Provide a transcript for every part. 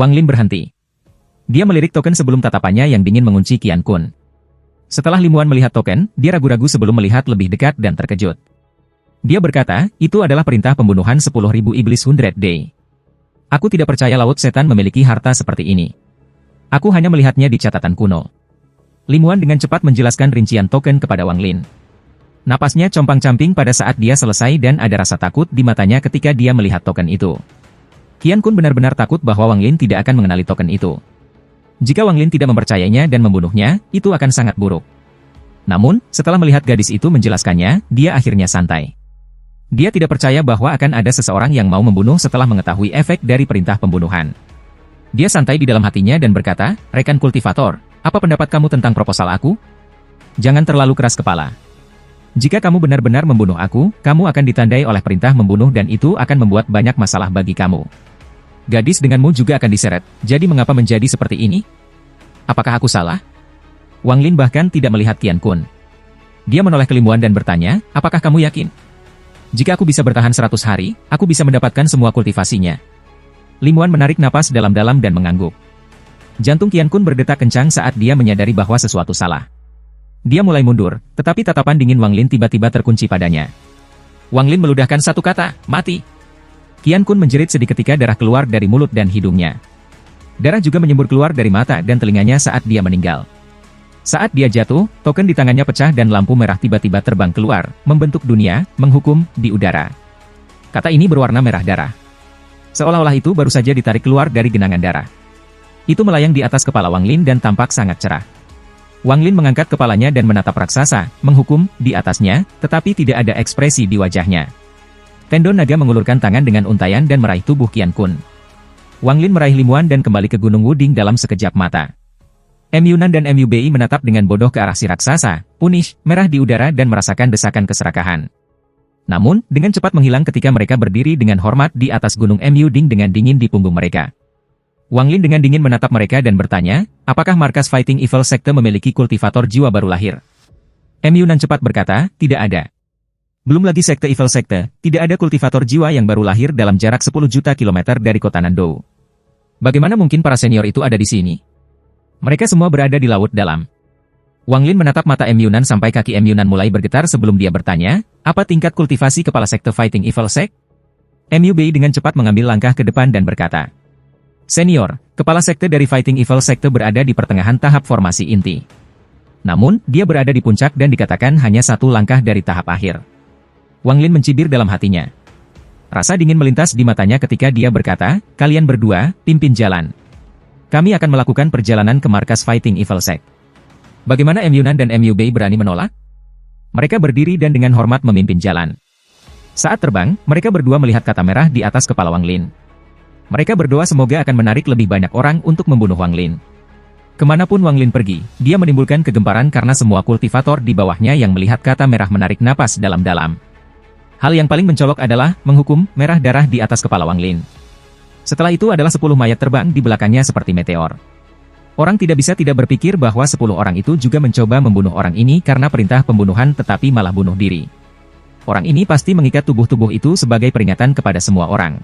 Wang Lin berhenti. Dia melirik token sebelum tatapannya yang dingin mengunci Qian Kun. Setelah Limuan melihat token, dia ragu-ragu sebelum melihat lebih dekat dan terkejut. Dia berkata, itu adalah perintah pembunuhan 10.000 iblis 100 Day. Aku tidak percaya Laut Setan memiliki harta seperti ini. Aku hanya melihatnya di catatan kuno. Limuan dengan cepat menjelaskan rincian token kepada Wang Lin. Napasnya compang-camping pada saat dia selesai dan ada rasa takut di matanya ketika dia melihat token itu. Qian Kun benar-benar takut bahwa Wang Lin tidak akan mengenali token itu. Jika Wang Lin tidak mempercayainya dan membunuhnya, itu akan sangat buruk. Namun, setelah melihat gadis itu menjelaskannya, dia akhirnya santai. Dia tidak percaya bahwa akan ada seseorang yang mau membunuh setelah mengetahui efek dari perintah pembunuhan. Dia santai di dalam hatinya dan berkata, rekan kultivator, apa pendapat kamu tentang proposal aku? Jangan terlalu keras kepala. Jika kamu benar-benar membunuh aku, kamu akan ditandai oleh perintah membunuh dan itu akan membuat banyak masalah bagi kamu. Gadis denganmu juga akan diseret, jadi mengapa menjadi seperti ini? Apakah aku salah? Wang Lin bahkan tidak melihat Qian Kun. Dia menoleh ke Limuan dan bertanya, apakah kamu yakin? Jika aku bisa bertahan 100 hari, aku bisa mendapatkan semua kultivasinya. Limuan menarik napas dalam-dalam dan mengangguk. Jantung Qian Kun berdetak kencang saat dia menyadari bahwa sesuatu salah. Dia mulai mundur, tetapi tatapan dingin Wang Lin tiba-tiba terkunci padanya. Wang Lin meludahkan satu kata, mati. Qian Kun menjerit seketika darah keluar dari mulut dan hidungnya. Darah juga menyembur keluar dari mata dan telinganya saat dia meninggal. Saat dia jatuh, token di tangannya pecah dan lampu merah tiba-tiba terbang keluar, membentuk dunia, menghukum, di udara. Kata ini berwarna merah darah. Seolah-olah itu baru saja ditarik keluar dari genangan darah. Itu melayang di atas kepala Wang Lin dan tampak sangat cerah. Wang Lin mengangkat kepalanya dan menatap raksasa, menghukum, di atasnya, tetapi tidak ada ekspresi di wajahnya. Tendon naga mengulurkan tangan dengan untayan dan meraih tubuh Qian Kun. Wang Lin meraih Limuan dan kembali ke Gunung Wuding dalam sekejap mata. Yunan dan Bai menatap dengan bodoh ke arah si raksasa, punish, merah di udara dan merasakan desakan keserakahan. Namun, dengan cepat menghilang ketika mereka berdiri dengan hormat di atas Gunung Yuding dengan dingin di punggung mereka. Wang Lin dengan dingin menatap mereka dan bertanya, apakah markas Fighting Evil Sekte memiliki kultivator jiwa baru lahir? Yunan cepat berkata, tidak ada. Belum lagi Sekte Evil Sekte, tidak ada kultivator jiwa yang baru lahir dalam jarak 10 juta kilometer dari kota Nandou. Bagaimana mungkin para senior itu ada di sini? Mereka semua berada di laut dalam. Wang Lin menatap mata Yunan sampai kaki Yunan mulai bergetar sebelum dia bertanya, apa tingkat kultivasi kepala Sekte Fighting Evil Sect? Bai dengan cepat mengambil langkah ke depan dan berkata, Senior, kepala Sekte dari Fighting Evil Sekte berada di pertengahan tahap formasi inti. Namun, dia berada di puncak dan dikatakan hanya satu langkah dari tahap akhir. Wang Lin mencibir dalam hatinya. Rasa dingin melintas di matanya ketika dia berkata, kalian berdua, pimpin jalan. Kami akan melakukan perjalanan ke markas Fighting Evil Sect. Bagaimana Yunan dan Bai berani menolak? Mereka berdiri dan dengan hormat memimpin jalan. Saat terbang, mereka berdua melihat kata merah di atas kepala Wang Lin. Mereka berdoa semoga akan menarik lebih banyak orang untuk membunuh Wang Lin. Kemanapun Wang Lin pergi, dia menimbulkan kegemparan karena semua kultivator di bawahnya yang melihat kata merah menarik napas dalam-dalam. Hal yang paling mencolok adalah menghukum merah darah di atas kepala Wang Lin. Setelah itu adalah 10 mayat terbang di belakangnya seperti meteor. Orang tidak bisa tidak berpikir bahwa 10 orang itu juga mencoba membunuh orang ini karena perintah pembunuhan tetapi malah bunuh diri. Orang ini pasti mengikat tubuh-tubuh itu sebagai peringatan kepada semua orang.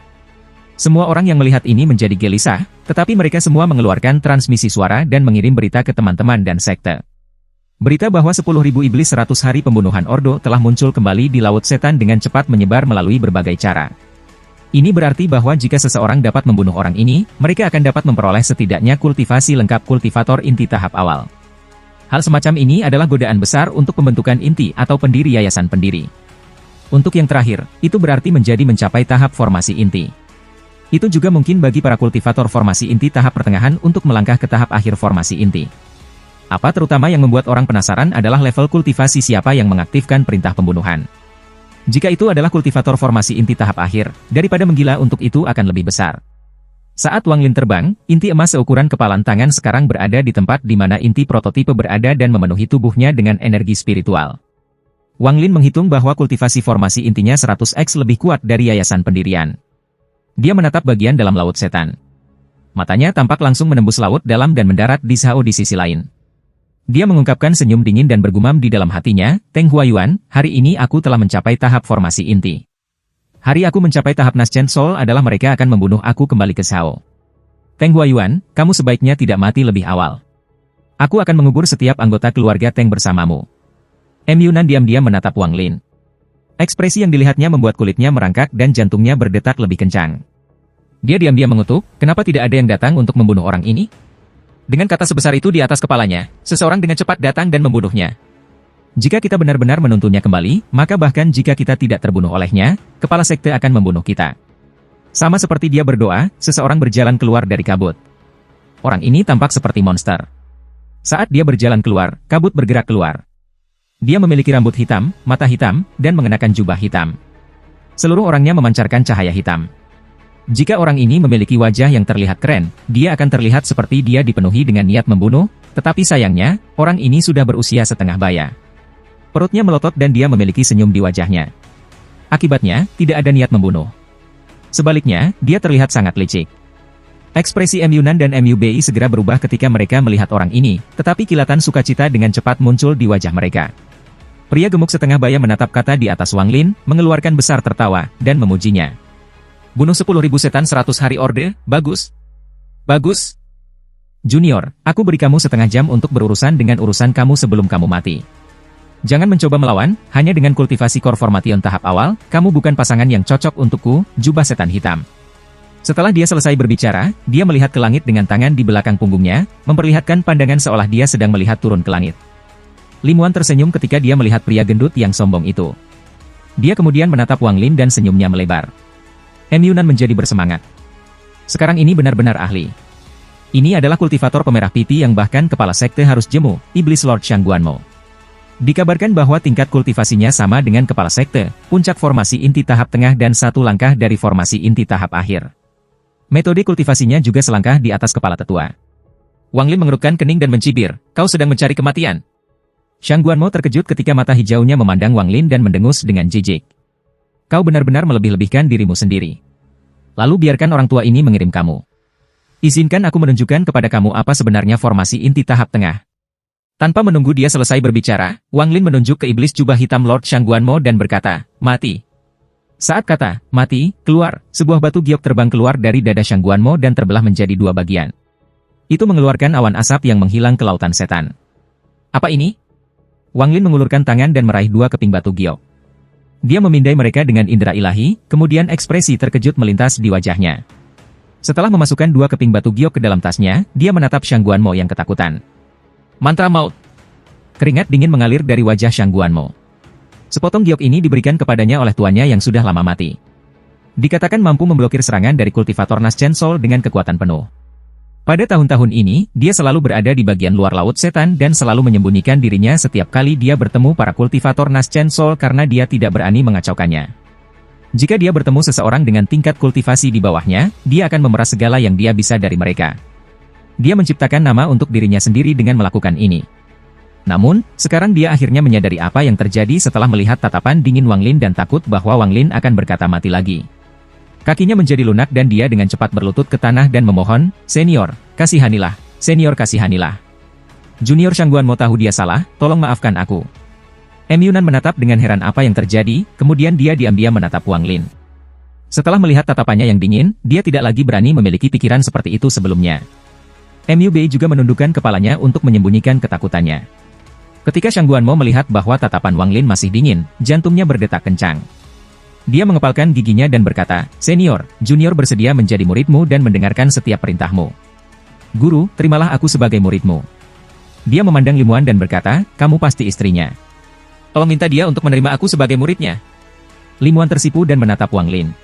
Semua orang yang melihat ini menjadi gelisah, tetapi mereka semua mengeluarkan transmisi suara dan mengirim berita ke teman-teman dan sekte. Berita bahwa 10.000 iblis 100 hari pembunuhan Ordo telah muncul kembali di Laut Setan dengan cepat menyebar melalui berbagai cara. Ini berarti bahwa jika seseorang dapat membunuh orang ini, mereka akan dapat memperoleh setidaknya kultivasi lengkap kultivator inti tahap awal. Hal semacam ini adalah godaan besar untuk pembentukan inti atau pendiri yayasan pendiri. Untuk yang terakhir, itu berarti menjadi mencapai tahap formasi inti. Itu juga mungkin bagi para kultivator formasi inti tahap pertengahan untuk melangkah ke tahap akhir formasi inti. Apa terutama yang membuat orang penasaran adalah level kultivasi siapa yang mengaktifkan perintah pembunuhan. Jika itu adalah kultivator formasi inti tahap akhir, daripada menggila untuk itu akan lebih besar. Saat Wang Lin terbang, inti emas seukuran kepalan tangan sekarang berada di tempat di mana inti prototipe berada dan memenuhi tubuhnya dengan energi spiritual. Wang Lin menghitung bahwa kultivasi formasi intinya 100x lebih kuat dari yayasan pendirian. Dia menatap bagian dalam Laut Setan. Matanya tampak langsung menembus laut dalam dan mendarat di Shao di sisi lain. Dia mengungkapkan senyum dingin dan bergumam di dalam hatinya, Teng Huayuan, hari ini aku telah mencapai tahap formasi inti. Hari aku mencapai tahap Nascent Soul adalah mereka akan membunuh aku kembali ke Shao. Teng Huayuan, kamu sebaiknya tidak mati lebih awal. Aku akan mengubur setiap anggota keluarga Teng bersamamu. Yunan diam-diam menatap Wang Lin. Ekspresi yang dilihatnya membuat kulitnya merangkak dan jantungnya berdetak lebih kencang. Dia diam-diam mengutuk, kenapa tidak ada yang datang untuk membunuh orang ini? Dengan kata sebesar itu di atas kepalanya, seseorang dengan cepat datang dan membunuhnya. Jika kita benar-benar menuntunnya kembali, maka bahkan jika kita tidak terbunuh olehnya, kepala sekte akan membunuh kita. Sama seperti dia berdoa, seseorang berjalan keluar dari kabut. Orang ini tampak seperti monster. Saat dia berjalan keluar, kabut bergerak keluar. Dia memiliki rambut hitam, mata hitam, dan mengenakan jubah hitam. Seluruh orangnya memancarkan cahaya hitam. Jika orang ini memiliki wajah yang terlihat keren, dia akan terlihat seperti dia dipenuhi dengan niat membunuh, tetapi sayangnya, orang ini sudah berusia setengah baya. Perutnya melotot dan dia memiliki senyum di wajahnya. Akibatnya, tidak ada niat membunuh. Sebaliknya, dia terlihat sangat licik. Ekspresi Yunan dan Mui segera berubah ketika mereka melihat orang ini, tetapi kilatan sukacita dengan cepat muncul di wajah mereka. Pria gemuk setengah baya menatap kata di atas Wang Lin, mengeluarkan besar tertawa, dan memujinya. Bunuh 10.000 setan 100 hari orde, bagus. Bagus. Junior, aku beri kamu setengah jam untuk berurusan dengan urusan kamu sebelum kamu mati. Jangan mencoba melawan, hanya dengan kultivasi Core Formation tahap awal, kamu bukan pasangan yang cocok untukku, jubah setan hitam. Setelah dia selesai berbicara, dia melihat ke langit dengan tangan di belakang punggungnya, memperlihatkan pandangan seolah dia sedang melihat turun ke langit. Limuan tersenyum ketika dia melihat pria gendut yang sombong itu. Dia kemudian menatap Wang Lin dan senyumnya melebar. Yunan menjadi bersemangat. Sekarang ini benar-benar ahli. Ini adalah kultivator pemerah pipi yang bahkan kepala sekte harus jemu, Iblis Lord Shangguanmo. Dikabarkan bahwa tingkat kultivasinya sama dengan kepala sekte, puncak formasi inti tahap tengah dan satu langkah dari formasi inti tahap akhir. Metode kultivasinya juga selangkah di atas kepala tetua. Wang Lin mengerutkan kening dan mencibir, kau sedang mencari kematian. Shangguanmo terkejut ketika mata hijaunya memandang Wang Lin dan mendengus dengan jijik. Kau benar-benar melebih-lebihkan dirimu sendiri. Lalu biarkan orang tua ini mengirim kamu. Izinkan aku menunjukkan kepada kamu apa sebenarnya formasi inti tahap tengah. Tanpa menunggu dia selesai berbicara, Wang Lin menunjuk ke iblis jubah hitam Lord Shangguanmo dan berkata, mati. Saat kata, mati, keluar, sebuah batu giok terbang keluar dari dada Shangguanmo dan terbelah menjadi dua bagian. Itu mengeluarkan awan asap yang menghilang ke lautan setan. Apa ini? Wang Lin mengulurkan tangan dan meraih dua keping batu giok. Dia memindai mereka dengan indera ilahi, kemudian ekspresi terkejut melintas di wajahnya. Setelah memasukkan dua keping batu giok ke dalam tasnya, dia menatap Shangguanmo yang ketakutan. Mantra maut. Keringat dingin mengalir dari wajah Shangguanmo. Sepotong giok ini diberikan kepadanya oleh tuannya yang sudah lama mati. Dikatakan mampu memblokir serangan dari kultivator Naschen Soul dengan kekuatan penuh. Pada tahun-tahun ini, dia selalu berada di bagian luar laut setan dan selalu menyembunyikan dirinya setiap kali dia bertemu para kultivator Naschen Soul karena dia tidak berani mengacaukannya. Jika dia bertemu seseorang dengan tingkat kultivasi di bawahnya, dia akan memeras segala yang dia bisa dari mereka. Dia menciptakan nama untuk dirinya sendiri dengan melakukan ini. Namun, sekarang dia akhirnya menyadari apa yang terjadi setelah melihat tatapan dingin Wang Lin dan takut bahwa Wang Lin akan berkata mati lagi. Kakinya menjadi lunak dan dia dengan cepat berlutut ke tanah dan memohon, Senior, kasihanilah, Senior kasihanilah. Junior Shangguanmo tahu dia salah, tolong maafkan aku. Yunan menatap dengan heran apa yang terjadi, kemudian dia diam-diam menatap Wang Lin. Setelah melihat tatapannya yang dingin, dia tidak lagi berani memiliki pikiran seperti itu sebelumnya. Mui juga menundukkan kepalanya untuk menyembunyikan ketakutannya. Ketika Shangguanmo melihat bahwa tatapan Wang Lin masih dingin, jantungnya berdetak kencang. Dia mengepalkan giginya dan berkata, Senior, Junior bersedia menjadi muridmu dan mendengarkan setiap perintahmu. Guru, terimalah aku sebagai muridmu. Dia memandang Limuan dan berkata, kamu pasti istrinya. Tolong minta dia untuk menerima aku sebagai muridnya. Limuan tersipu dan menatap Wang Lin.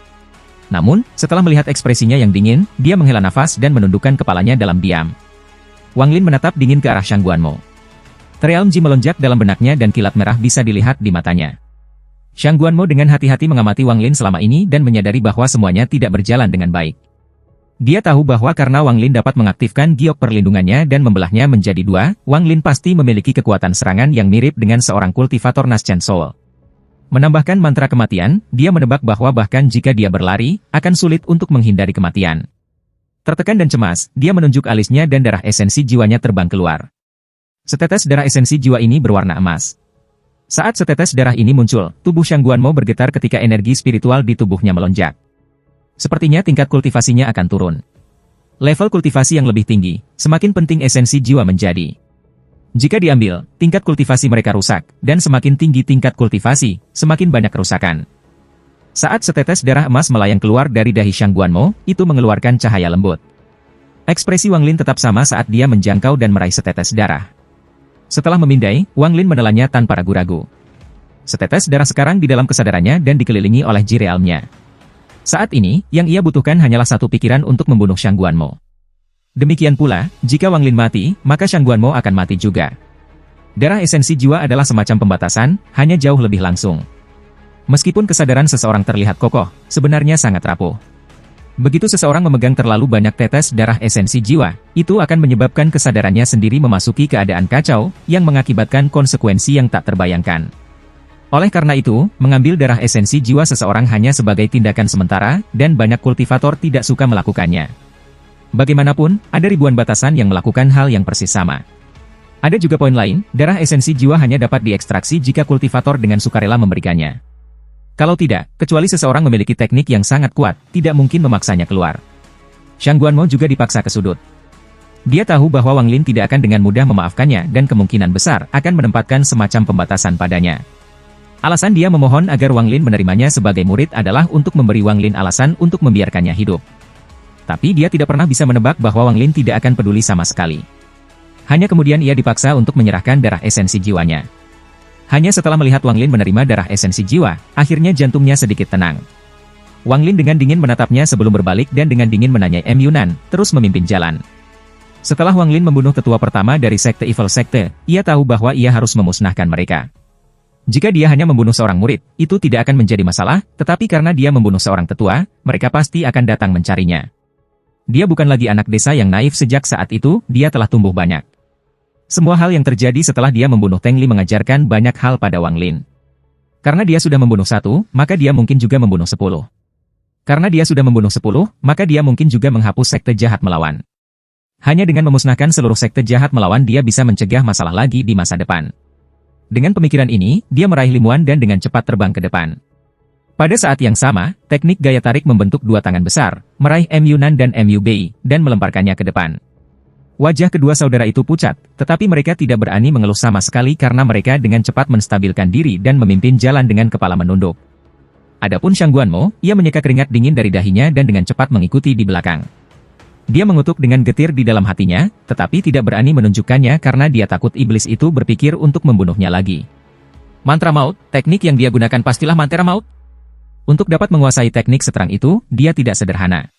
Namun, setelah melihat ekspresinya yang dingin, dia menghela nafas dan menundukkan kepalanya dalam diam. Wang Lin menatap dingin ke arah Shangguanmo. Realm Ji melonjak dalam benaknya dan kilat merah bisa dilihat di matanya. Shangguanmo dengan hati-hati mengamati Wang Lin selama ini dan menyadari bahwa semuanya tidak berjalan dengan baik. Dia tahu bahwa karena Wang Lin dapat mengaktifkan giok perlindungannya dan membelahnya menjadi dua, Wang Lin pasti memiliki kekuatan serangan yang mirip dengan seorang kultivator Naschen Soul. Menambahkan mantra kematian, dia menebak bahwa bahkan jika dia berlari, akan sulit untuk menghindari kematian. Tertekan dan cemas, dia menunjuk alisnya dan darah esensi jiwanya terbang keluar. Setetes darah esensi jiwa ini berwarna emas. Saat setetes darah ini muncul, tubuh Shangguanmo bergetar ketika energi spiritual di tubuhnya melonjak. Sepertinya tingkat kultivasinya akan turun. level kultivasi yang lebih tinggi, semakin penting esensi jiwa menjadi. Jika diambil, tingkat kultivasi mereka rusak, dan semakin tinggi tingkat kultivasi, semakin banyak kerusakan. Saat setetes darah emas melayang keluar dari dahi Shang Guanmo, itu mengeluarkan cahaya lembut. Ekspresi Wang Lin tetap sama saat dia menjangkau dan meraih setetes darah. Setelah memindai, Wang Lin menelannya tanpa ragu-ragu. Setetes darah sekarang di dalam kesadarannya dan dikelilingi oleh ji realmnya. Saat ini, yang ia butuhkan hanyalah satu pikiran untuk membunuh Shang Guanmo. Demikian pula, jika Wang Lin mati, maka Shang Guanmo akan mati juga. Darah esensi jiwa adalah semacam pembatasan, hanya jauh lebih langsung. Meskipun kesadaran seseorang terlihat kokoh, sebenarnya sangat rapuh. Begitu seseorang memegang terlalu banyak tetes darah esensi jiwa, itu akan menyebabkan kesadarannya sendiri memasuki keadaan kacau, yang mengakibatkan konsekuensi yang tak terbayangkan. Oleh karena itu, mengambil darah esensi jiwa seseorang hanya sebagai tindakan sementara, dan banyak kultivator tidak suka melakukannya. Bagaimanapun, ada ribuan batasan yang melakukan hal yang persis sama. Ada juga poin lain, darah esensi jiwa hanya dapat diekstraksi jika kultivator dengan sukarela memberikannya. Kalau tidak, kecuali seseorang memiliki teknik yang sangat kuat, tidak mungkin memaksanya keluar. Shang Guanmo juga dipaksa ke sudut. Dia tahu bahwa Wang Lin tidak akan dengan mudah memaafkannya dan kemungkinan besar akan menempatkan semacam pembatasan padanya. Alasan dia memohon agar Wang Lin menerimanya sebagai murid adalah untuk memberi Wang Lin alasan untuk membiarkannya hidup. Tapi dia tidak pernah bisa menebak bahwa Wang Lin tidak akan peduli sama sekali. Hanya kemudian ia dipaksa untuk menyerahkan darah esensi jiwanya. Hanya setelah melihat Wang Lin menerima darah esensi jiwa, akhirnya jantungnya sedikit tenang. Wang Lin dengan dingin menatapnya sebelum berbalik dan dengan dingin menanyai M. Yunan, terus memimpin jalan. Setelah Wang Lin membunuh tetua pertama dari sekte Evil Sekte, ia tahu bahwa ia harus memusnahkan mereka. Jika dia hanya membunuh seorang murid, itu tidak akan menjadi masalah, tetapi karena dia membunuh seorang tetua, mereka pasti akan datang mencarinya. Dia bukan lagi anak desa yang naif sejak saat itu, dia telah tumbuh banyak. Semua hal yang terjadi setelah dia membunuh Teng Li mengajarkan banyak hal pada Wang Lin. Karena dia sudah membunuh 1, maka dia mungkin juga membunuh 10. Karena dia sudah membunuh 10, maka dia mungkin juga menghapus sekte jahat melawan. Hanya dengan memusnahkan seluruh sekte jahat melawan dia bisa mencegah masalah lagi di masa depan. Dengan pemikiran ini, dia meraih Limuan dan dengan cepat terbang ke depan. Pada saat yang sama, teknik gaya tarik membentuk dua tangan besar, meraih M. Yunan dan M. Bei, dan melemparkannya ke depan. Wajah kedua saudara itu pucat, tetapi mereka tidak berani mengeluh sama sekali karena mereka dengan cepat menstabilkan diri dan memimpin jalan dengan kepala menunduk. Adapun Shang Guanmo, ia menyeka keringat dingin dari dahinya dan dengan cepat mengikuti di belakang. Dia mengutuk dengan getir di dalam hatinya, tetapi tidak berani menunjukkannya karena dia takut iblis itu berpikir untuk membunuhnya lagi. Mantra maut, teknik yang dia gunakan pastilah mantra maut. Untuk dapat menguasai teknik seterang itu, dia tidak sederhana.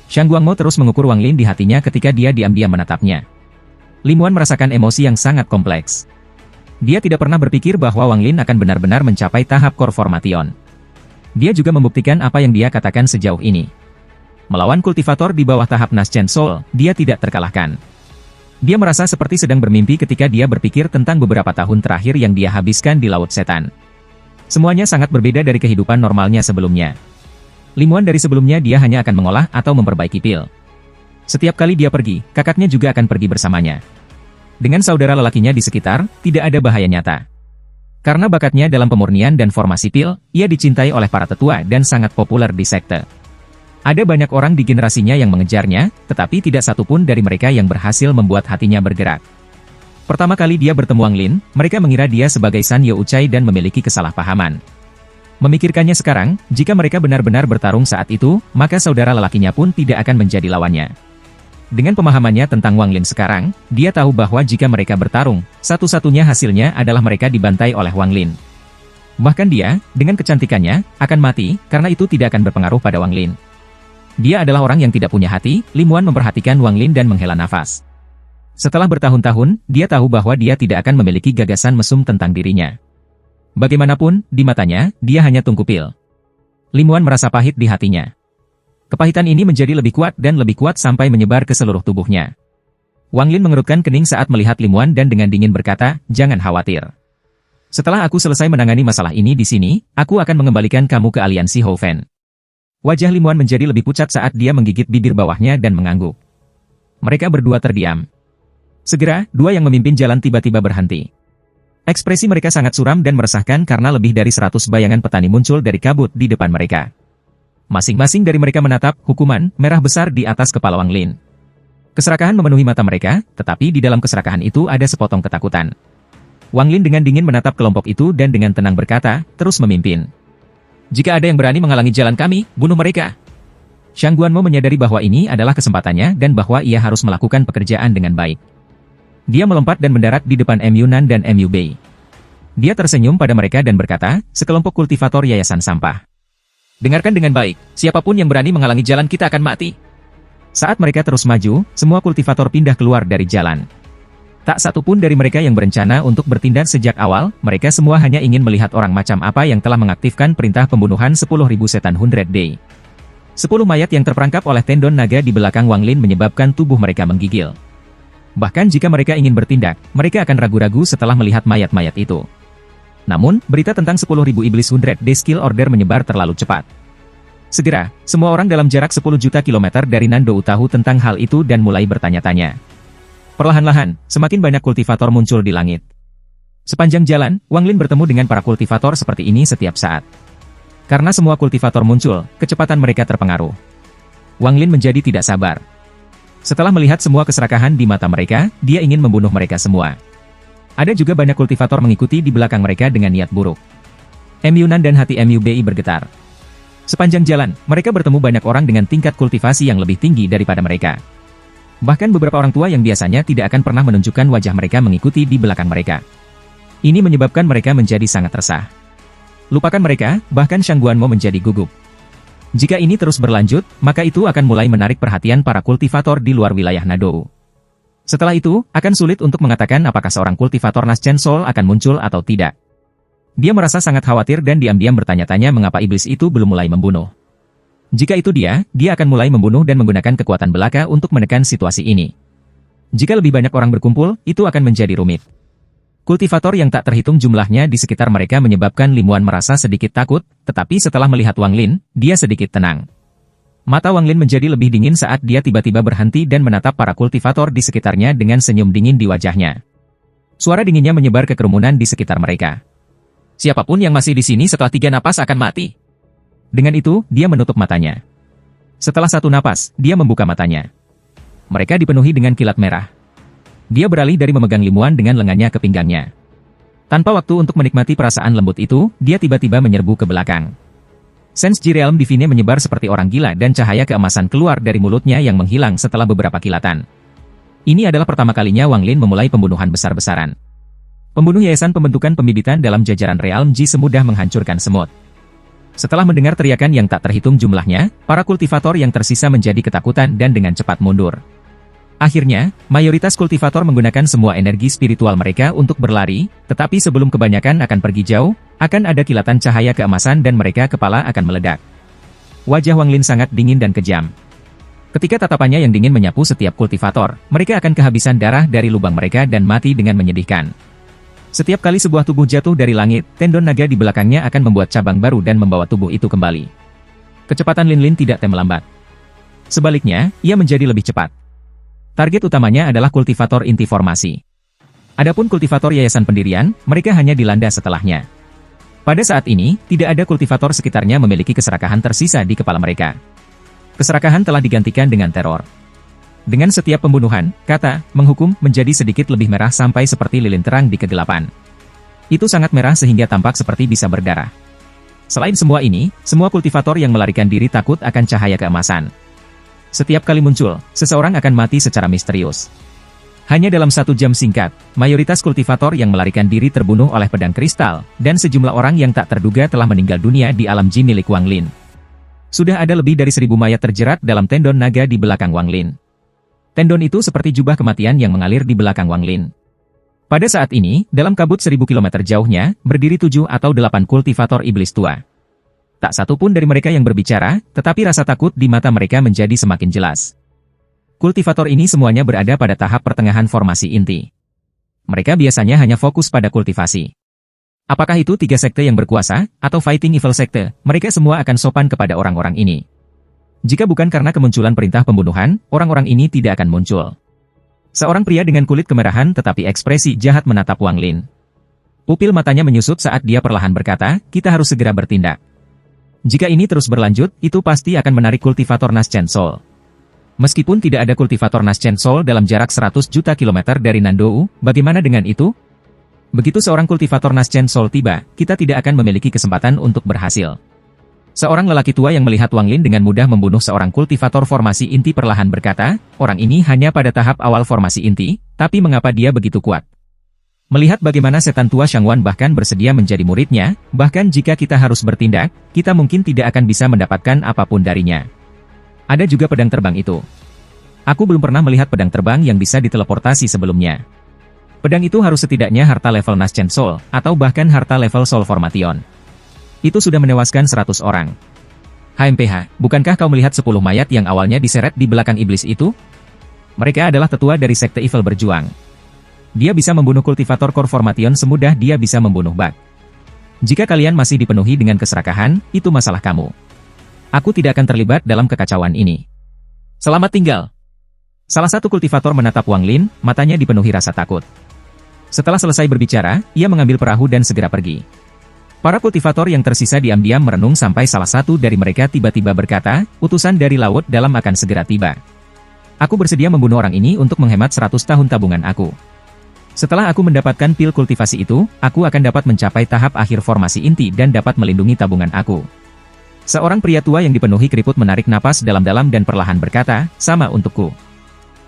Shang Guanmo terus mengukur Wang Lin di hatinya ketika dia diam-diam menatapnya. Limuan merasakan emosi yang sangat kompleks. Dia tidak pernah berpikir bahwa Wang Lin akan benar-benar mencapai tahap core formation. Dia juga membuktikan apa yang dia katakan sejauh ini. Melawan kultivator di bawah tahap Naschen Soul, dia tidak terkalahkan. Dia merasa seperti sedang bermimpi ketika dia berpikir tentang beberapa tahun terakhir yang dia habiskan di Laut Setan. Semuanya sangat berbeda dari kehidupan normalnya sebelumnya. Limuan dari sebelumnya dia hanya akan mengolah atau memperbaiki pil. Setiap kali dia pergi, kakaknya juga akan pergi bersamanya. Dengan saudara lelakinya di sekitar, tidak ada bahaya nyata. Karena bakatnya dalam pemurnian dan formasi pil, ia dicintai oleh para tetua dan sangat populer di sekte. Ada banyak orang di generasinya yang mengejarnya, tetapi tidak satupun dari mereka yang berhasil membuat hatinya bergerak. Pertama kali dia bertemu Wang Lin, mereka mengira dia sebagai San Yo Uchai dan memiliki kesalahpahaman. Memikirkannya sekarang, jika mereka benar-benar bertarung saat itu, maka saudara lelakinya pun tidak akan menjadi lawannya. Dengan pemahamannya tentang Wang Lin sekarang, dia tahu bahwa jika mereka bertarung, satu-satunya hasilnya adalah mereka dibantai oleh Wang Lin. Bahkan dia, dengan kecantikannya, akan mati, karena itu tidak akan berpengaruh pada Wang Lin. Dia adalah orang yang tidak punya hati. Limuan memperhatikan Wang Lin dan menghela nafas. Setelah bertahun-tahun, dia tahu bahwa dia tidak akan memiliki gagasan mesum tentang dirinya. Bagaimanapun, di matanya, dia hanya tungku pil. Limuan merasa pahit di hatinya. Kepahitan ini menjadi lebih kuat dan lebih kuat sampai menyebar ke seluruh tubuhnya. Wang Lin mengerutkan kening saat melihat Limuan dan dengan dingin berkata, "Jangan khawatir. Setelah aku selesai menangani masalah ini di sini, aku akan mengembalikan kamu ke aliansi Houfen." Wajah Limuan menjadi lebih pucat saat dia menggigit bibir bawahnya dan mengangguk. Mereka berdua terdiam. Segera, dua yang memimpin jalan tiba-tiba berhenti. Ekspresi mereka sangat suram dan meresahkan karena lebih dari 100 bayangan petani muncul dari kabut di depan mereka. Masing-masing dari mereka menatap hukuman merah besar di atas kepala Wang Lin. Keserakahan memenuhi mata mereka, tetapi di dalam keserakahan itu ada sepotong ketakutan. Wang Lin dengan dingin menatap kelompok itu dan dengan tenang berkata, terus memimpin. Jika ada yang berani menghalangi jalan kami, bunuh mereka. Shang Guanmo menyadari bahwa ini adalah kesempatannya dan bahwa ia harus melakukan pekerjaan dengan baik. Dia melompat dan mendarat di depan M. Yunan dan M. Yu Bei. Dia tersenyum pada mereka dan berkata, sekelompok kultivator yayasan sampah. Dengarkan dengan baik, siapapun yang berani menghalangi jalan kita akan mati. Saat mereka terus maju, semua kultivator pindah keluar dari jalan. Tak satu pun dari mereka yang berencana untuk bertindak sejak awal, mereka semua hanya ingin melihat orang macam apa yang telah mengaktifkan perintah pembunuhan 10.000 setan 100 Day. 10 mayat yang terperangkap oleh tendon naga di belakang Wang Lin menyebabkan tubuh mereka menggigil. Bahkan jika mereka ingin bertindak, mereka akan ragu-ragu setelah melihat mayat-mayat itu. Namun, berita tentang 10.000 iblis 100 Day skill order menyebar terlalu cepat. Segera, semua orang dalam jarak 10 juta kilometer dari Nando tahu tentang hal itu dan mulai bertanya-tanya. Perlahan-lahan, semakin banyak kultivator muncul di langit. Sepanjang jalan, Wang Lin bertemu dengan para kultivator seperti ini setiap saat. Karena semua kultivator muncul, kecepatan mereka terpengaruh. Wang Lin menjadi tidak sabar. Setelah melihat semua keserakahan di mata mereka, dia ingin membunuh mereka semua. Ada juga banyak kultivator mengikuti di belakang mereka dengan niat buruk. M. Yunan dan hati M. Yu Bei bergetar. Sepanjang jalan, mereka bertemu banyak orang dengan tingkat kultivasi yang lebih tinggi daripada mereka. Bahkan beberapa orang tua yang biasanya tidak akan pernah menunjukkan wajah mereka mengikuti di belakang mereka. Ini menyebabkan mereka menjadi sangat resah. Lupakan mereka, bahkan Shang Guanmo menjadi gugup. Jika ini terus berlanjut, maka itu akan mulai menarik perhatian para kultivator di luar wilayah Nado. Setelah itu, akan sulit untuk mengatakan apakah seorang kultivator Naschen Soul akan muncul atau tidak. Dia merasa sangat khawatir dan diam-diam bertanya-tanya mengapa iblis itu belum mulai membunuh. Jika itu dia akan mulai membunuh dan menggunakan kekuatan belaka untuk menekan situasi ini. Jika lebih banyak orang berkumpul, itu akan menjadi rumit. Kultivator yang tak terhitung jumlahnya di sekitar mereka menyebabkan Limuan merasa sedikit takut, tetapi setelah melihat Wang Lin, dia sedikit tenang. Mata Wang Lin menjadi lebih dingin saat dia tiba-tiba berhenti dan menatap para kultivator di sekitarnya dengan senyum dingin di wajahnya. Suara dinginnya menyebar ke kerumunan di sekitar mereka. Siapapun yang masih di sini setelah 3 napas akan mati. Dengan itu, dia menutup matanya. Setelah 1 napas, dia membuka matanya. Mereka dipenuhi dengan kilat merah. Dia beralih dari memegang Limuan dengan lengannya ke pinggangnya. Tanpa waktu untuk menikmati perasaan lembut itu, dia tiba-tiba menyerbu ke belakang. Sense Ji Realm Divine menyebar seperti orang gila dan cahaya keemasan keluar dari mulutnya yang menghilang setelah beberapa kilatan. Ini adalah pertama kalinya Wang Lin memulai pembunuhan besar-besaran. Pembunuh yayasan pembentukan pembibitan dalam jajaran Realm Ji semudah menghancurkan semut. Setelah mendengar teriakan yang tak terhitung jumlahnya, para kultivator yang tersisa menjadi ketakutan dan dengan cepat mundur. Akhirnya, mayoritas kultivator menggunakan semua energi spiritual mereka untuk berlari, tetapi sebelum kebanyakan akan pergi jauh, akan ada kilatan cahaya keemasan dan mereka kepala akan meledak. Wajah Wang Lin sangat dingin dan kejam. Ketika tatapannya yang dingin menyapu setiap kultivator, mereka akan kehabisan darah dari lubang mereka dan mati dengan menyedihkan. Setiap kali sebuah tubuh jatuh dari langit, tendon naga di belakangnya akan membuat cabang baru dan membawa tubuh itu kembali. Kecepatan Lin Lin tidak melambat. Sebaliknya, ia menjadi lebih cepat. Target utamanya adalah kultivator inti formasi. Adapun kultivator yayasan pendirian, mereka hanya dilanda setelahnya. Pada saat ini, tidak ada kultivator sekitarnya memiliki keserakahan tersisa di kepala mereka. Keserakahan telah digantikan dengan teror. Dengan setiap pembunuhan, kata, menghukum, menjadi sedikit lebih merah sampai seperti lilin terang di kegelapan. Itu sangat merah sehingga tampak seperti bisa berdarah. Selain semua ini, semua kultivator yang melarikan diri takut akan cahaya keemasan. Setiap kali muncul, seseorang akan mati secara misterius. Hanya dalam 1 jam singkat, mayoritas kultivator yang melarikan diri terbunuh oleh pedang kristal, dan sejumlah orang yang tak terduga telah meninggal dunia di alam jin milik Wang Lin. Sudah ada lebih dari 1.000 mayat terjerat dalam tendon naga di belakang Wang Lin. Tendon itu seperti jubah kematian yang mengalir di belakang Wang Lin. Pada saat ini, dalam kabut 1.000 kilometer jauhnya, berdiri 7 atau 8 kultivator iblis tua. Tak satu pun dari mereka yang berbicara, tetapi rasa takut di mata mereka menjadi semakin jelas. Kultivator ini semuanya berada pada tahap pertengahan formasi inti. Mereka biasanya hanya fokus pada kultivasi. Apakah itu 3 sekte yang berkuasa, atau Fighting Evil sekte, mereka semua akan sopan kepada orang-orang ini. Jika bukan karena kemunculan perintah pembunuhan, orang-orang ini tidak akan muncul. Seorang pria dengan kulit kemerahan tetapi ekspresi jahat menatap Wang Lin. Pupil matanya menyusut saat dia perlahan berkata, kita harus segera bertindak. Jika ini terus berlanjut, itu pasti akan menarik kultivator Naschen Soul. Meskipun tidak ada kultivator Nascent Soul dalam jarak 100 juta kilometer dari Nandou, bagaimana dengan itu? Begitu seorang kultivator Nascent Soul tiba, kita tidak akan memiliki kesempatan untuk berhasil. Seorang lelaki tua yang melihat Wang Lin dengan mudah membunuh seorang kultivator formasi inti perlahan berkata, orang ini hanya pada tahap awal formasi inti, tapi mengapa dia begitu kuat? Melihat bagaimana setan tua Shangwan bahkan bersedia menjadi muridnya, bahkan jika kita harus bertindak, kita mungkin tidak akan bisa mendapatkan apapun darinya. Ada juga pedang terbang itu. Aku belum pernah melihat pedang terbang yang bisa diteleportasi sebelumnya. Pedang itu harus setidaknya harta level Nascent Soul, atau bahkan harta level Soul Formation. Itu sudah menewaskan 100 orang. HMPH, bukankah kau melihat 10 mayat yang awalnya diseret di belakang iblis itu? Mereka adalah tetua dari Sekte Evil Berjuang. Dia bisa membunuh kultivator Core Formation semudah dia bisa membunuh Bug. Jika kalian masih dipenuhi dengan keserakahan, itu masalah kamu. Aku tidak akan terlibat dalam kekacauan ini. Selamat tinggal. Salah satu kultivator menatap Wang Lin, matanya dipenuhi rasa takut. Setelah selesai berbicara, ia mengambil perahu dan segera pergi. Para kultivator yang tersisa diam-diam merenung sampai salah satu dari mereka tiba-tiba berkata, utusan dari laut dalam akan segera tiba. Aku bersedia membunuh orang ini untuk menghemat 100 tahun tabungan aku. Setelah aku mendapatkan pil kultivasi itu, aku akan dapat mencapai tahap akhir formasi inti dan dapat melindungi tabungan aku. Seorang pria tua yang dipenuhi keriput menarik napas dalam-dalam dan perlahan berkata, sama untukku.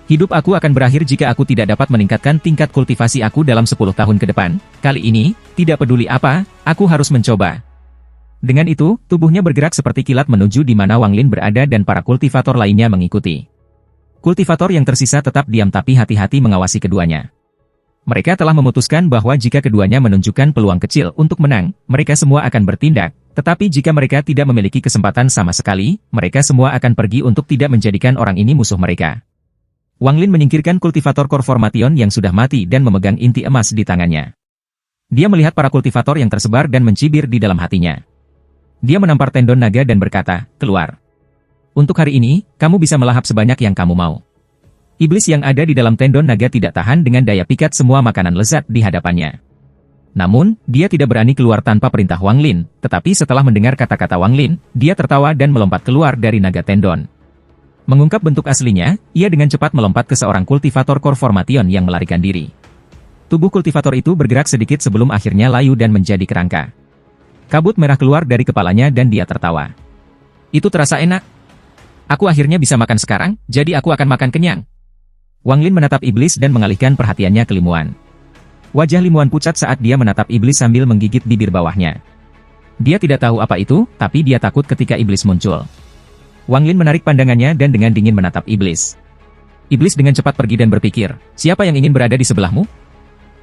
Hidup aku akan berakhir jika aku tidak dapat meningkatkan tingkat kultivasi aku dalam 10 tahun ke depan. Kali ini, tidak peduli apa, aku harus mencoba. Dengan itu, tubuhnya bergerak seperti kilat menuju di mana Wang Lin berada dan para kultivator lainnya mengikuti. Kultivator yang tersisa tetap diam tapi hati-hati mengawasi keduanya. Mereka telah memutuskan bahwa jika keduanya menunjukkan peluang kecil untuk menang, mereka semua akan bertindak. Tetapi jika mereka tidak memiliki kesempatan sama sekali, mereka semua akan pergi untuk tidak menjadikan orang ini musuh mereka. Wang Lin menyingkirkan kultivator Core Formation yang sudah mati dan memegang inti emas di tangannya. Dia melihat para kultivator yang tersebar dan mencibir di dalam hatinya. Dia menampar tendon naga dan berkata, keluar. Untuk hari ini, kamu bisa melahap sebanyak yang kamu mau. Iblis yang ada di dalam tendon naga tidak tahan dengan daya pikat semua makanan lezat di hadapannya. Namun, dia tidak berani keluar tanpa perintah Wang Lin, tetapi setelah mendengar kata-kata Wang Lin, dia tertawa dan melompat keluar dari naga tendon. Mengungkap bentuk aslinya, ia dengan cepat melompat ke seorang kultivator Core Formation yang melarikan diri. Tubuh kultivator itu bergerak sedikit sebelum akhirnya layu dan menjadi kerangka. Kabut merah keluar dari kepalanya dan dia tertawa. Itu terasa enak. Aku akhirnya bisa makan sekarang, jadi aku akan makan kenyang. Wang Lin menatap iblis dan mengalihkan perhatiannya ke Limuan. Wajah Limuan pucat saat dia menatap iblis sambil menggigit bibir bawahnya. Dia tidak tahu apa itu, tapi dia takut ketika iblis muncul. Wang Lin menarik pandangannya dan dengan dingin menatap iblis. Iblis dengan cepat pergi dan berpikir, siapa yang ingin berada di sebelahmu?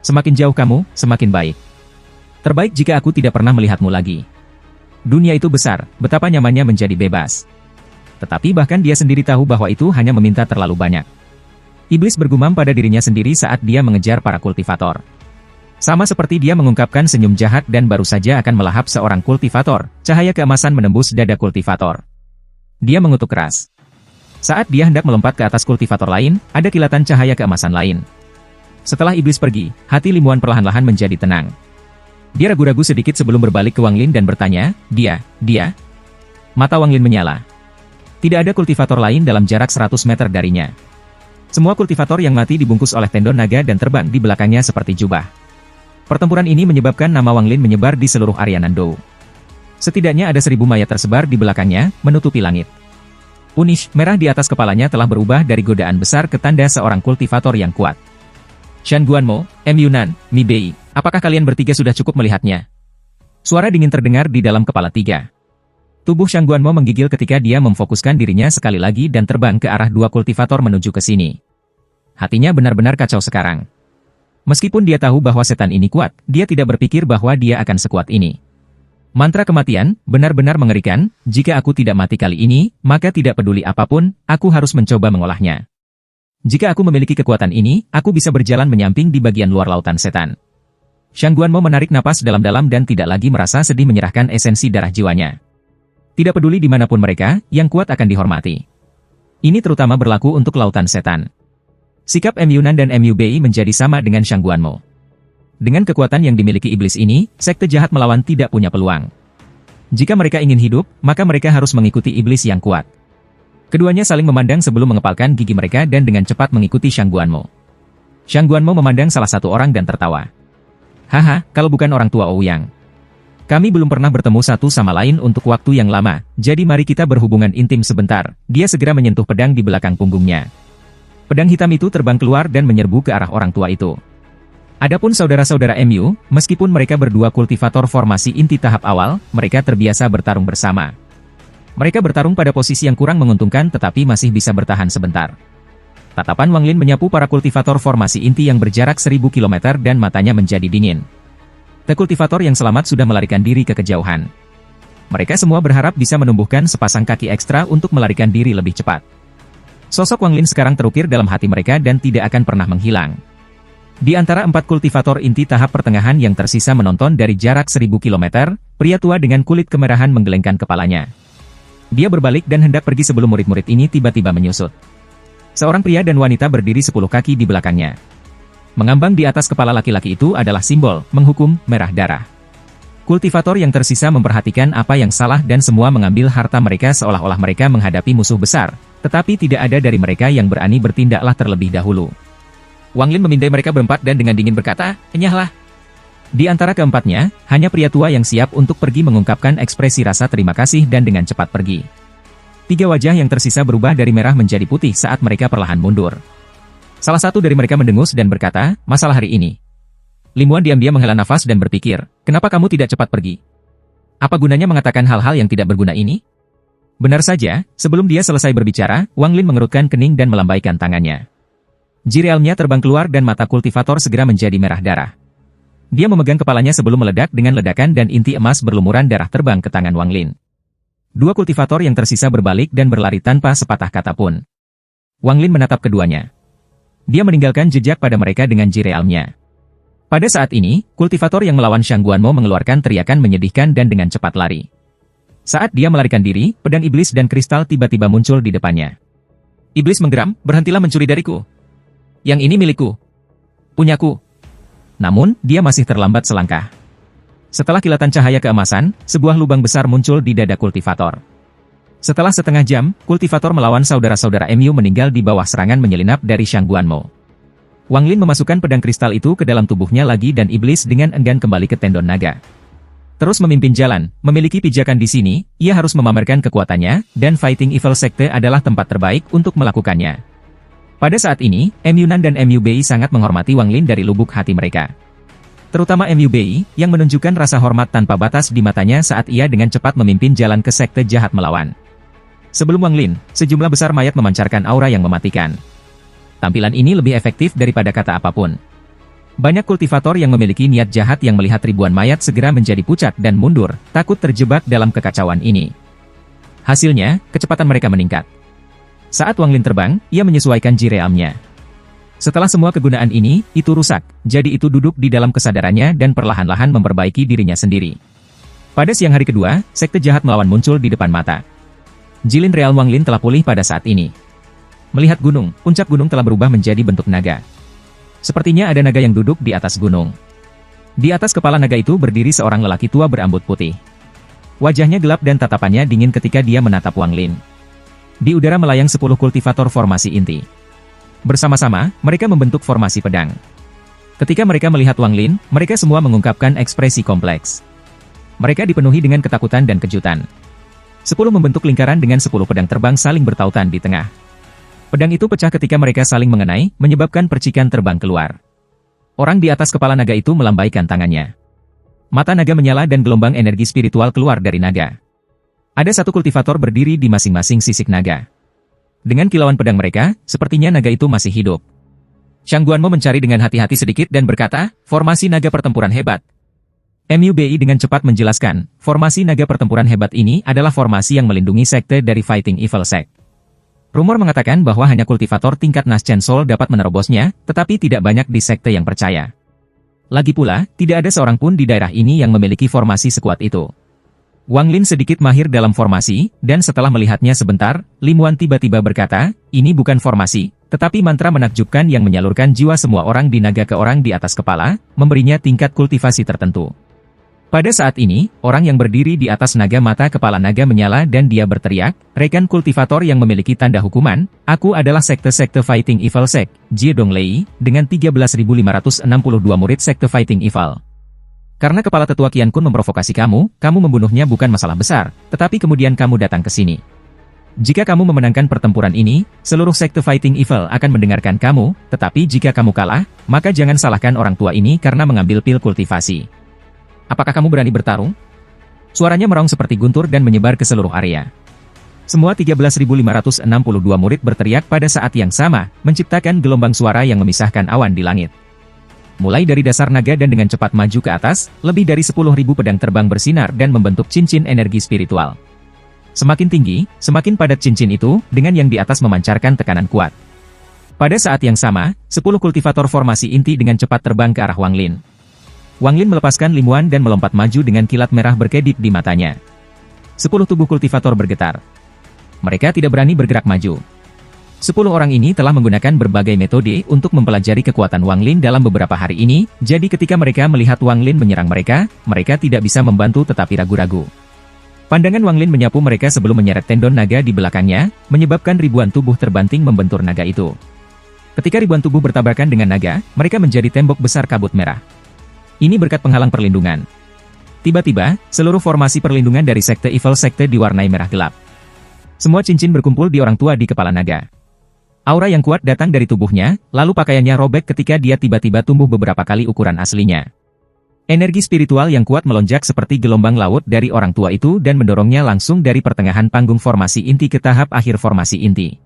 Semakin jauh kamu, semakin baik. Terbaik jika aku tidak pernah melihatmu lagi. Dunia itu besar, betapa nyamannya menjadi bebas. Tetapi bahkan dia sendiri tahu bahwa itu hanya meminta terlalu banyak. Iblis bergumam pada dirinya sendiri saat dia mengejar para kultivator. Sama seperti dia mengungkapkan senyum jahat dan baru saja akan melahap seorang kultivator, cahaya keemasan menembus dada kultivator. Dia mengutuk keras. Saat dia hendak melompat ke atas kultivator lain, ada kilatan cahaya keemasan lain. Setelah iblis pergi, hati Limuan perlahan-lahan menjadi tenang. Dia ragu-ragu sedikit sebelum berbalik ke Wang Lin dan bertanya, dia. Mata Wang Lin menyala. Tidak ada kultivator lain dalam jarak 100 meter darinya. Semua kultivator yang mati dibungkus oleh tendon naga dan terbang di belakangnya seperti jubah. Pertempuran ini menyebabkan nama Wang Lin menyebar di seluruh area Nandou. Setidaknya ada 1000 mayat tersebar di belakangnya, menutupi langit. Unish merah di atas kepalanya telah berubah dari godaan besar ke tanda seorang kultivator yang kuat. Shan Guanmo, M. Yunan, Mi Bei, apakah kalian bertiga sudah cukup melihatnya? Suara dingin terdengar di dalam kepala tiga. Tubuh Shang Guanmo menggigil ketika dia memfokuskan dirinya sekali lagi dan terbang ke arah dua kultivator menuju ke sini. Hatinya benar-benar kacau sekarang. Meskipun dia tahu bahwa setan ini kuat, dia tidak berpikir bahwa dia akan sekuat ini. Mantra kematian, benar-benar mengerikan, jika aku tidak mati kali ini, maka tidak peduli apapun, aku harus mencoba mengolahnya. Jika aku memiliki kekuatan ini, aku bisa berjalan menyamping di bagian luar lautan setan. Shang Guanmo menarik napas dalam-dalam dan tidak lagi merasa sedih menyerahkan esensi darah jiwanya. Tidak peduli dimanapun mereka, yang kuat akan dihormati. Ini terutama berlaku untuk lautan setan. Sikap M. Yunan dan M. Yu Bei menjadi sama dengan Shang Guanmo. Dengan kekuatan yang dimiliki iblis ini, sekte jahat melawan tidak punya peluang. Jika mereka ingin hidup, maka mereka harus mengikuti iblis yang kuat. Keduanya saling memandang sebelum mengepalkan gigi mereka dan dengan cepat mengikuti Shang Guanmo. Shang Guanmo memandang salah satu orang dan tertawa. Haha, kalau bukan orang tua Ouyang. Kami belum pernah bertemu satu sama lain untuk waktu yang lama, jadi mari kita berhubungan intim sebentar. Dia segera menyentuh pedang di belakang punggungnya. Pedang hitam itu terbang keluar dan menyerbu ke arah orang tua itu. Adapun saudara-saudara MU, meskipun mereka berdua kultivator formasi inti tahap awal, mereka terbiasa bertarung bersama. Mereka bertarung pada posisi yang kurang menguntungkan tetapi masih bisa bertahan sebentar. Tatapan Wang Lin menyapu para kultivator formasi inti yang berjarak 1000 km dan matanya menjadi dingin. Kultivator yang selamat sudah melarikan diri ke kejauhan. Mereka semua berharap bisa menumbuhkan sepasang kaki ekstra untuk melarikan diri lebih cepat. Sosok Wang Lin sekarang terukir dalam hati mereka dan tidak akan pernah menghilang. Di antara 4 kultivator inti tahap pertengahan yang tersisa menonton dari jarak 1000 km, pria tua dengan kulit kemerahan menggelengkan kepalanya. Dia berbalik dan hendak pergi sebelum murid-murid ini tiba-tiba menyusut. Seorang pria dan wanita berdiri 10 kaki di belakangnya. Mengambang di atas kepala laki-laki itu adalah simbol, menghukum, merah darah. Kultivator yang tersisa memperhatikan apa yang salah dan semua mengambil harta mereka seolah-olah mereka menghadapi musuh besar, tetapi tidak ada dari mereka yang berani bertindaklah terlebih dahulu. Wang Lin memindai mereka berempat dan dengan dingin berkata, "Enyahlah." Di antara keempatnya, hanya pria tua yang siap untuk pergi mengungkapkan ekspresi rasa terima kasih dan dengan cepat pergi. 3 wajah yang tersisa berubah dari merah menjadi putih saat mereka perlahan mundur. Salah satu dari mereka mendengus dan berkata, "Masalah hari ini." Limuan diam-diam menghela nafas dan berpikir, "Kenapa kamu tidak cepat pergi? Apa gunanya mengatakan hal-hal yang tidak berguna ini?" Benar saja, sebelum dia selesai berbicara, Wang Lin mengerutkan kening dan melambaikan tangannya. Jirealnya terbang keluar dan mata kultivator segera menjadi merah darah. Dia memegang kepalanya sebelum meledak dengan ledakan dan inti emas berlumuran darah terbang ke tangan Wang Lin. 2 kultivator yang tersisa berbalik dan berlari tanpa sepatah kata pun. Wang Lin menatap keduanya. Dia meninggalkan jejak pada mereka dengan jirealnya. Pada saat ini, kultivator yang melawan Shang Guanmo mengeluarkan teriakan menyedihkan dan dengan cepat lari. Saat dia melarikan diri, pedang iblis dan kristal tiba-tiba muncul di depannya. Iblis menggeram, "Berhentilah mencuri dariku. Yang ini milikku. Punyaku." Namun, dia masih terlambat selangkah. Setelah kilatan cahaya keemasan, sebuah lubang besar muncul di dada kultivator. Setelah setengah jam, kultivator melawan saudara-saudara MU meninggal di bawah serangan menyelinap dari Shang Guanmo. Wang Lin memasukkan pedang kristal itu ke dalam tubuhnya lagi dan iblis dengan enggan kembali ke tendon naga. Terus memimpin jalan, memiliki pijakan di sini, ia harus memamerkan kekuatannya, dan Fighting Evil Sekte adalah tempat terbaik untuk melakukannya. Pada saat ini, MU Nan dan MU Bei sangat menghormati Wang Lin dari lubuk hati mereka. Terutama MU Bei, yang menunjukkan rasa hormat tanpa batas di matanya saat ia dengan cepat memimpin jalan ke sekte jahat melawan. Sebelum Wang Lin, sejumlah besar mayat memancarkan aura yang mematikan. Tampilan ini lebih efektif daripada kata apapun. Banyak kultivator yang memiliki niat jahat yang melihat ribuan mayat segera menjadi pucat dan mundur, takut terjebak dalam kekacauan ini. Hasilnya, kecepatan mereka meningkat. Saat Wang Lin terbang, ia menyesuaikan jirealnya. Setelah semua kegunaan ini, itu rusak, jadi itu duduk di dalam kesadarannya dan perlahan-lahan memperbaiki dirinya sendiri. Pada siang hari kedua, sekte jahat melawan muncul di depan mata. Jilin real Wang Lin telah pulih pada saat ini. Melihat gunung, puncak gunung telah berubah menjadi bentuk naga. Sepertinya ada naga yang duduk di atas gunung. Di atas kepala naga itu berdiri seorang lelaki tua berambut putih. Wajahnya gelap dan tatapannya dingin ketika dia menatap Wang Lin. Di udara melayang 10 kultivator formasi inti. Bersama-sama, mereka membentuk formasi pedang. Ketika mereka melihat Wang Lin, mereka semua mengungkapkan ekspresi kompleks. Mereka dipenuhi dengan ketakutan dan kejutan. 10 membentuk lingkaran dengan 10 pedang terbang saling bertautan di tengah. Pedang itu pecah ketika mereka saling mengenai, menyebabkan percikan terbang keluar. Orang di atas kepala naga itu melambaikan tangannya. Mata naga menyala dan gelombang energi spiritual keluar dari naga. Ada 1 kultivator berdiri di masing-masing sisik naga. Dengan kilauan pedang mereka, sepertinya naga itu masih hidup. Shang Guanmo mencari dengan hati-hati sedikit dan berkata, "Formasi naga pertempuran hebat." MUBI dengan cepat menjelaskan, formasi naga pertempuran hebat ini adalah formasi yang melindungi sekte dari Fighting Evil Sect. Rumor mengatakan bahwa hanya kultivator tingkat Naschen Soul dapat menerobosnya, tetapi tidak banyak di sekte yang percaya. Lagi pula, tidak ada seorang pun di daerah ini yang memiliki formasi sekuat itu. Wang Lin sedikit mahir dalam formasi, dan setelah melihatnya sebentar, Limuan tiba-tiba berkata, "Ini bukan formasi, tetapi mantra menakjubkan yang menyalurkan jiwa semua orang di naga ke orang di atas kepala, memberinya tingkat kultivasi tertentu." Pada saat ini, orang yang berdiri di atas naga mata kepala naga menyala dan dia berteriak, rekan kultivator yang memiliki tanda hukuman, aku adalah sekte-sekte Fighting Evil Sect, Jie Donglei, dengan 13.562 murid sekte Fighting Evil. Karena kepala tetua Qian Kun memprovokasi kamu membunuhnya bukan masalah besar, tetapi kemudian kamu datang ke sini. Jika kamu memenangkan pertempuran ini, seluruh sekte Fighting Evil akan mendengarkan kamu, tetapi jika kamu kalah, maka jangan salahkan orang tua ini karena mengambil pil kultivasi. Apakah kamu berani bertarung? Suaranya meraung seperti guntur dan menyebar ke seluruh area. Semua 13.562 murid berteriak pada saat yang sama, menciptakan gelombang suara yang memisahkan awan di langit. Mulai dari dasar naga dan dengan cepat maju ke atas, lebih dari 10.000 pedang terbang bersinar dan membentuk cincin energi spiritual. Semakin tinggi, semakin padat cincin itu, dengan yang di atas memancarkan tekanan kuat. Pada saat yang sama, 10 kultivator formasi inti dengan cepat terbang ke arah Wang Lin. Wang Lin melepaskan limuan dan melompat maju dengan kilat merah berkedip di matanya. 10 tubuh kultivator bergetar. Mereka tidak berani bergerak maju. 10 orang ini telah menggunakan berbagai metode untuk mempelajari kekuatan Wang Lin dalam beberapa hari ini, jadi ketika mereka melihat Wang Lin menyerang mereka tidak bisa membantu tetapi ragu-ragu. Pandangan Wang Lin menyapu mereka sebelum menyeret tendon naga di belakangnya, menyebabkan ribuan tubuh terbanting membentur naga itu. Ketika ribuan tubuh bertabrakan dengan naga, mereka menjadi tembok besar kabut merah. Ini berkat penghalang perlindungan. Tiba-tiba, seluruh formasi perlindungan dari sekte Evil Sekte diwarnai merah gelap. Semua cincin berkumpul di orang tua di kepala naga. Aura yang kuat datang dari tubuhnya, lalu pakaiannya robek ketika dia tiba-tiba tumbuh beberapa kali ukuran aslinya. Energi spiritual yang kuat melonjak seperti gelombang laut dari orang tua itu dan mendorongnya langsung dari pertengahan panggung formasi inti ke tahap akhir formasi inti.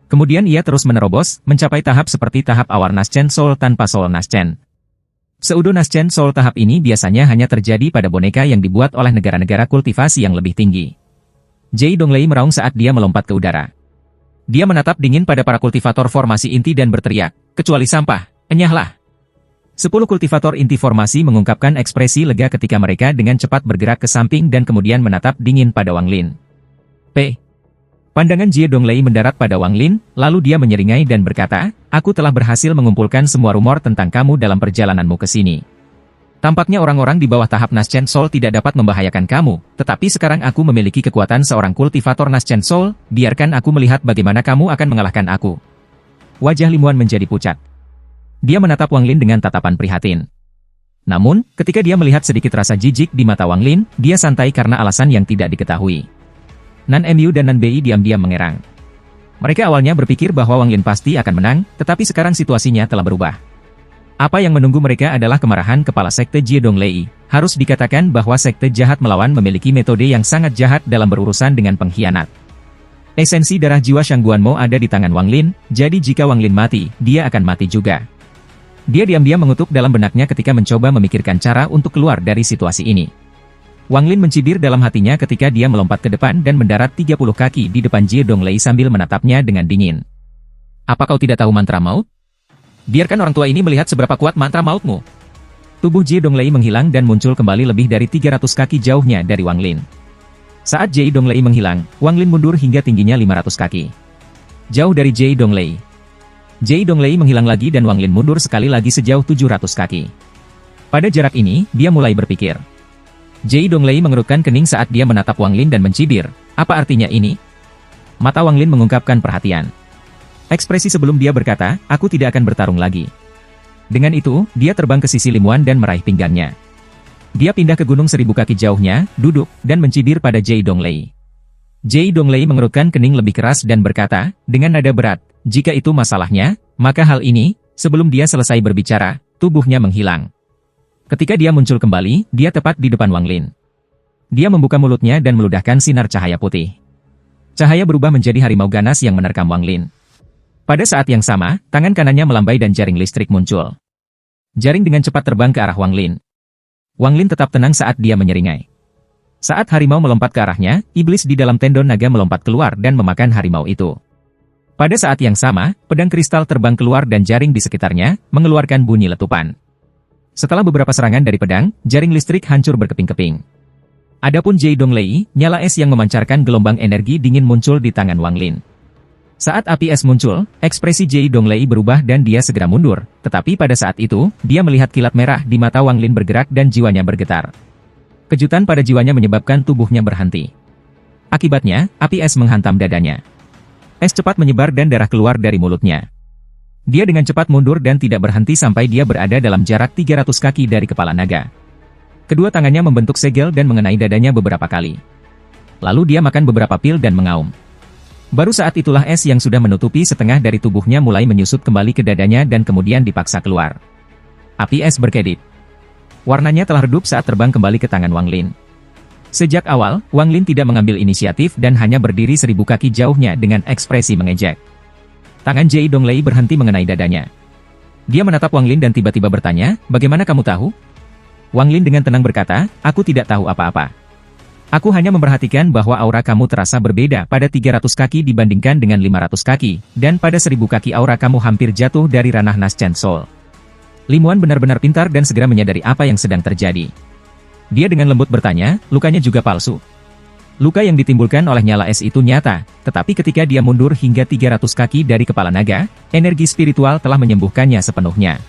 Kemudian ia terus menerobos, mencapai tahap seperti tahap awal Naschen Soul tanpa Soul Naschen. Pseudo Naschen Soul tahap ini biasanya hanya terjadi pada boneka yang dibuat oleh negara-negara kultivasi yang lebih tinggi. Jie Donglei meraung saat dia melompat ke udara. Dia menatap dingin pada para kultivator formasi inti dan berteriak, kecuali sampah, enyahlah. 10 kultivator inti formasi mengungkapkan ekspresi lega ketika mereka dengan cepat bergerak ke samping dan kemudian menatap dingin pada Wang Lin. Pandangan Jie Donglei mendarat pada Wang Lin, lalu dia menyeringai dan berkata, aku telah berhasil mengumpulkan semua rumor tentang kamu dalam perjalananmu ke sini. Tampaknya orang-orang di bawah tahap Naschen Soul tidak dapat membahayakan kamu, tetapi sekarang aku memiliki kekuatan seorang kultivator Naschen Soul, biarkan aku melihat bagaimana kamu akan mengalahkan aku. Wajah Limuan menjadi pucat. Dia menatap Wang Lin dengan tatapan prihatin. Namun, ketika dia melihat sedikit rasa jijik di mata Wang Lin, dia santai karena alasan yang tidak diketahui. Nan Mu dan Nan Bei diam-diam mengerang. Mereka awalnya berpikir bahwa Wang Lin pasti akan menang, tetapi sekarang situasinya telah berubah. Apa yang menunggu mereka adalah kemarahan kepala sekte Jie Donglei. Harus dikatakan bahwa sekte jahat melawan memiliki metode yang sangat jahat dalam berurusan dengan pengkhianat. Esensi darah jiwa Shangguan Mo ada di tangan Wang Lin, jadi jika Wang Lin mati, dia akan mati juga. Dia diam-diam mengutuk dalam benaknya ketika mencoba memikirkan cara untuk keluar dari situasi ini. Wang Lin mencibir dalam hatinya ketika dia melompat ke depan dan mendarat 30 kaki di depan Jie Donglei sambil menatapnya dengan dingin. Apa kau tidak tahu mantra maut? Biarkan orang tua ini melihat seberapa kuat mantra mautmu. Tubuh Jie Donglei menghilang dan muncul kembali lebih dari 300 kaki jauhnya dari Wang Lin. Saat Jie Donglei menghilang, Wang Lin mundur hingga tingginya 500 kaki. Jauh dari Jie Donglei. Jie Donglei menghilang lagi dan Wang Lin mundur sekali lagi sejauh 700 kaki. Pada jarak ini, dia mulai berpikir. Jie Donglei mengerutkan kening saat dia menatap Wang Lin dan mencibir. Apa artinya ini? Mata Wang Lin mengungkapkan perhatian. Ekspresi sebelum dia berkata, aku tidak akan bertarung lagi. Dengan itu, dia terbang ke sisi Limuan dan meraih pinggannya. Dia pindah ke gunung 1000 kaki jauhnya, duduk, dan mencibir pada Jie Donglei. Jie Donglei mengerutkan kening lebih keras dan berkata, dengan nada berat, jika itu masalahnya, maka hal ini, sebelum dia selesai berbicara, tubuhnya menghilang. Ketika dia muncul kembali, dia tepat di depan Wang Lin. Dia membuka mulutnya dan meludahkan sinar cahaya putih. Cahaya berubah menjadi harimau ganas yang menerkam Wang Lin. Pada saat yang sama, tangan kanannya melambai dan jaring listrik muncul. Jaring dengan cepat terbang ke arah Wang Lin. Wang Lin tetap tenang saat dia menyeringai. Saat harimau melompat ke arahnya, iblis di dalam tendon naga melompat keluar dan memakan harimau itu. Pada saat yang sama, pedang kristal terbang keluar dan jaring di sekitarnya, mengeluarkan bunyi letupan. Setelah beberapa serangan dari pedang, jaring listrik hancur berkeping-keping. Adapun Jie Donglei, nyala es yang memancarkan gelombang energi dingin muncul di tangan Wang Lin. Saat api es muncul, ekspresi Jie Donglei berubah dan dia segera mundur, tetapi pada saat itu, dia melihat kilat merah di mata Wang Lin bergerak dan jiwanya bergetar. Kejutan pada jiwanya menyebabkan tubuhnya berhenti. Akibatnya, api es menghantam dadanya. Es cepat menyebar dan darah keluar dari mulutnya. Dia dengan cepat mundur dan tidak berhenti sampai dia berada dalam jarak 300 kaki dari kepala naga. Kedua tangannya membentuk segel dan mengenai dadanya beberapa kali. Lalu dia makan beberapa pil dan mengaum. Baru saat itulah es yang sudah menutupi setengah dari tubuhnya mulai menyusut kembali ke dadanya dan kemudian dipaksa keluar. Api es berkedip. Warnanya telah redup saat terbang kembali ke tangan Wang Lin. Sejak awal, Wang Lin tidak mengambil inisiatif dan hanya berdiri 1000 kaki jauhnya dengan ekspresi mengejek. Tangan Jie Donglei berhenti mengenai dadanya. Dia menatap Wang Lin dan tiba-tiba bertanya, "Bagaimana kamu tahu?" Wang Lin dengan tenang berkata, "Aku tidak tahu apa-apa. Aku hanya memperhatikan bahwa aura kamu terasa berbeda pada 300 kaki dibandingkan dengan 500 kaki, dan pada 1000 kaki aura kamu hampir jatuh dari ranah Nas Chen Soul." Limuan benar-benar pintar dan segera menyadari apa yang sedang terjadi. Dia dengan lembut bertanya, "Lukanya juga palsu?" Luka yang ditimbulkan oleh nyala es itu nyata, tetapi ketika dia mundur hingga 300 kaki dari kepala naga, energi spiritual telah menyembuhkannya sepenuhnya.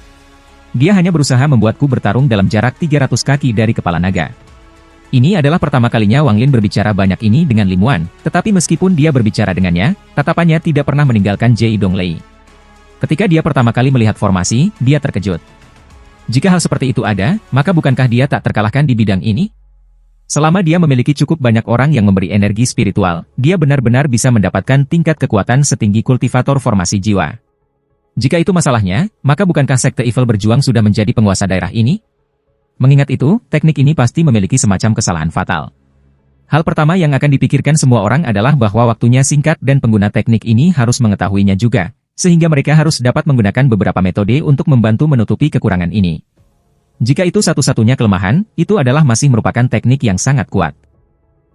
Dia hanya berusaha membuatku bertarung dalam jarak 300 kaki dari kepala naga. Ini adalah pertama kalinya Wang Lin berbicara banyak ini dengan Limuan, tetapi meskipun dia berbicara dengannya, tatapannya tidak pernah meninggalkan Jie Donglei. Ketika dia pertama kali melihat formasi, dia terkejut. Jika hal seperti itu ada, maka bukankah dia tak terkalahkan di bidang ini? Selama dia memiliki cukup banyak orang yang memberi energi spiritual, dia benar-benar bisa mendapatkan tingkat kekuatan setinggi kultivator formasi jiwa. Jika itu masalahnya, maka bukankah Sekte Evil Berjuang sudah menjadi penguasa daerah ini? Mengingat itu, teknik ini pasti memiliki semacam kesalahan fatal. Hal pertama yang akan dipikirkan semua orang adalah bahwa waktunya singkat dan pengguna teknik ini harus mengetahuinya juga, sehingga mereka harus dapat menggunakan beberapa metode untuk membantu menutupi kekurangan ini. Jika itu satu-satunya kelemahan, itu adalah masih merupakan teknik yang sangat kuat.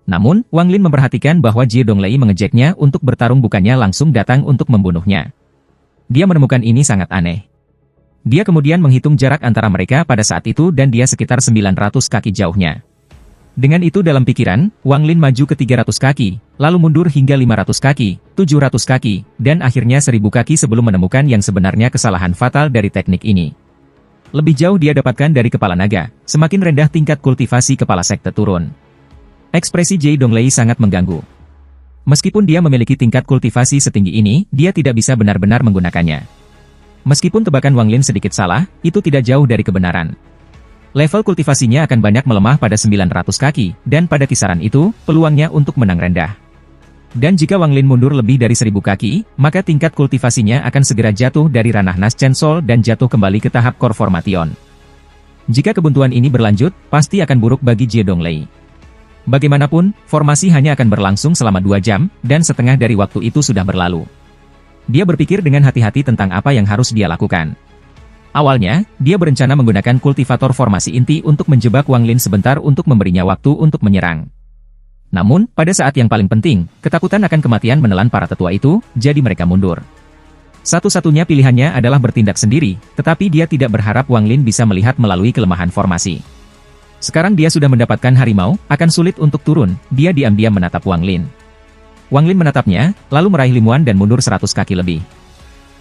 Namun, Wang Lin memperhatikan bahwa Jie Donglei mengejeknya untuk bertarung bukannya langsung datang untuk membunuhnya. Dia menemukan ini sangat aneh. Dia kemudian menghitung jarak antara mereka pada saat itu dan dia sekitar 900 kaki jauhnya. Dengan itu dalam pikiran, Wang Lin maju ke 300 kaki, lalu mundur hingga 500 kaki, 700 kaki, dan akhirnya 1000 kaki sebelum menemukan yang sebenarnya kesalahan fatal dari teknik ini. Lebih jauh dia dapatkan dari kepala naga, semakin rendah tingkat kultivasi kepala sekte turun. Ekspresi Jie Donglei sangat mengganggu. Meskipun dia memiliki tingkat kultivasi setinggi ini, dia tidak bisa benar-benar menggunakannya. Meskipun tebakan Wang Lin sedikit salah, itu tidak jauh dari kebenaran. Level kultivasinya akan banyak melemah pada 900 kaki, dan pada kisaran itu, peluangnya untuk menang rendah. Dan jika Wang Lin mundur lebih dari 1000 kaki, maka tingkat kultivasinya akan segera jatuh dari ranah Nas Chen Soul dan jatuh kembali ke tahap Core Formation. Jika kebuntuan ini berlanjut, pasti akan buruk bagi Jie Donglei. Bagaimanapun, formasi hanya akan berlangsung selama 2 jam, dan setengah dari waktu itu sudah berlalu. Dia berpikir dengan hati-hati tentang apa yang harus dia lakukan. Awalnya, dia berencana menggunakan kultivator formasi inti untuk menjebak Wang Lin sebentar untuk memberinya waktu untuk menyerang. Namun, pada saat yang paling penting, ketakutan akan kematian menelan para tetua itu, jadi mereka mundur. Satu-satunya pilihannya adalah bertindak sendiri, tetapi dia tidak berharap Wang Lin bisa melihat melalui kelemahan formasi. Sekarang dia sudah mendapatkan harimau, akan sulit untuk turun, dia diam-diam menatap Wang Lin. Wang Lin menatapnya, lalu meraih Limuan dan mundur 100 kaki lebih.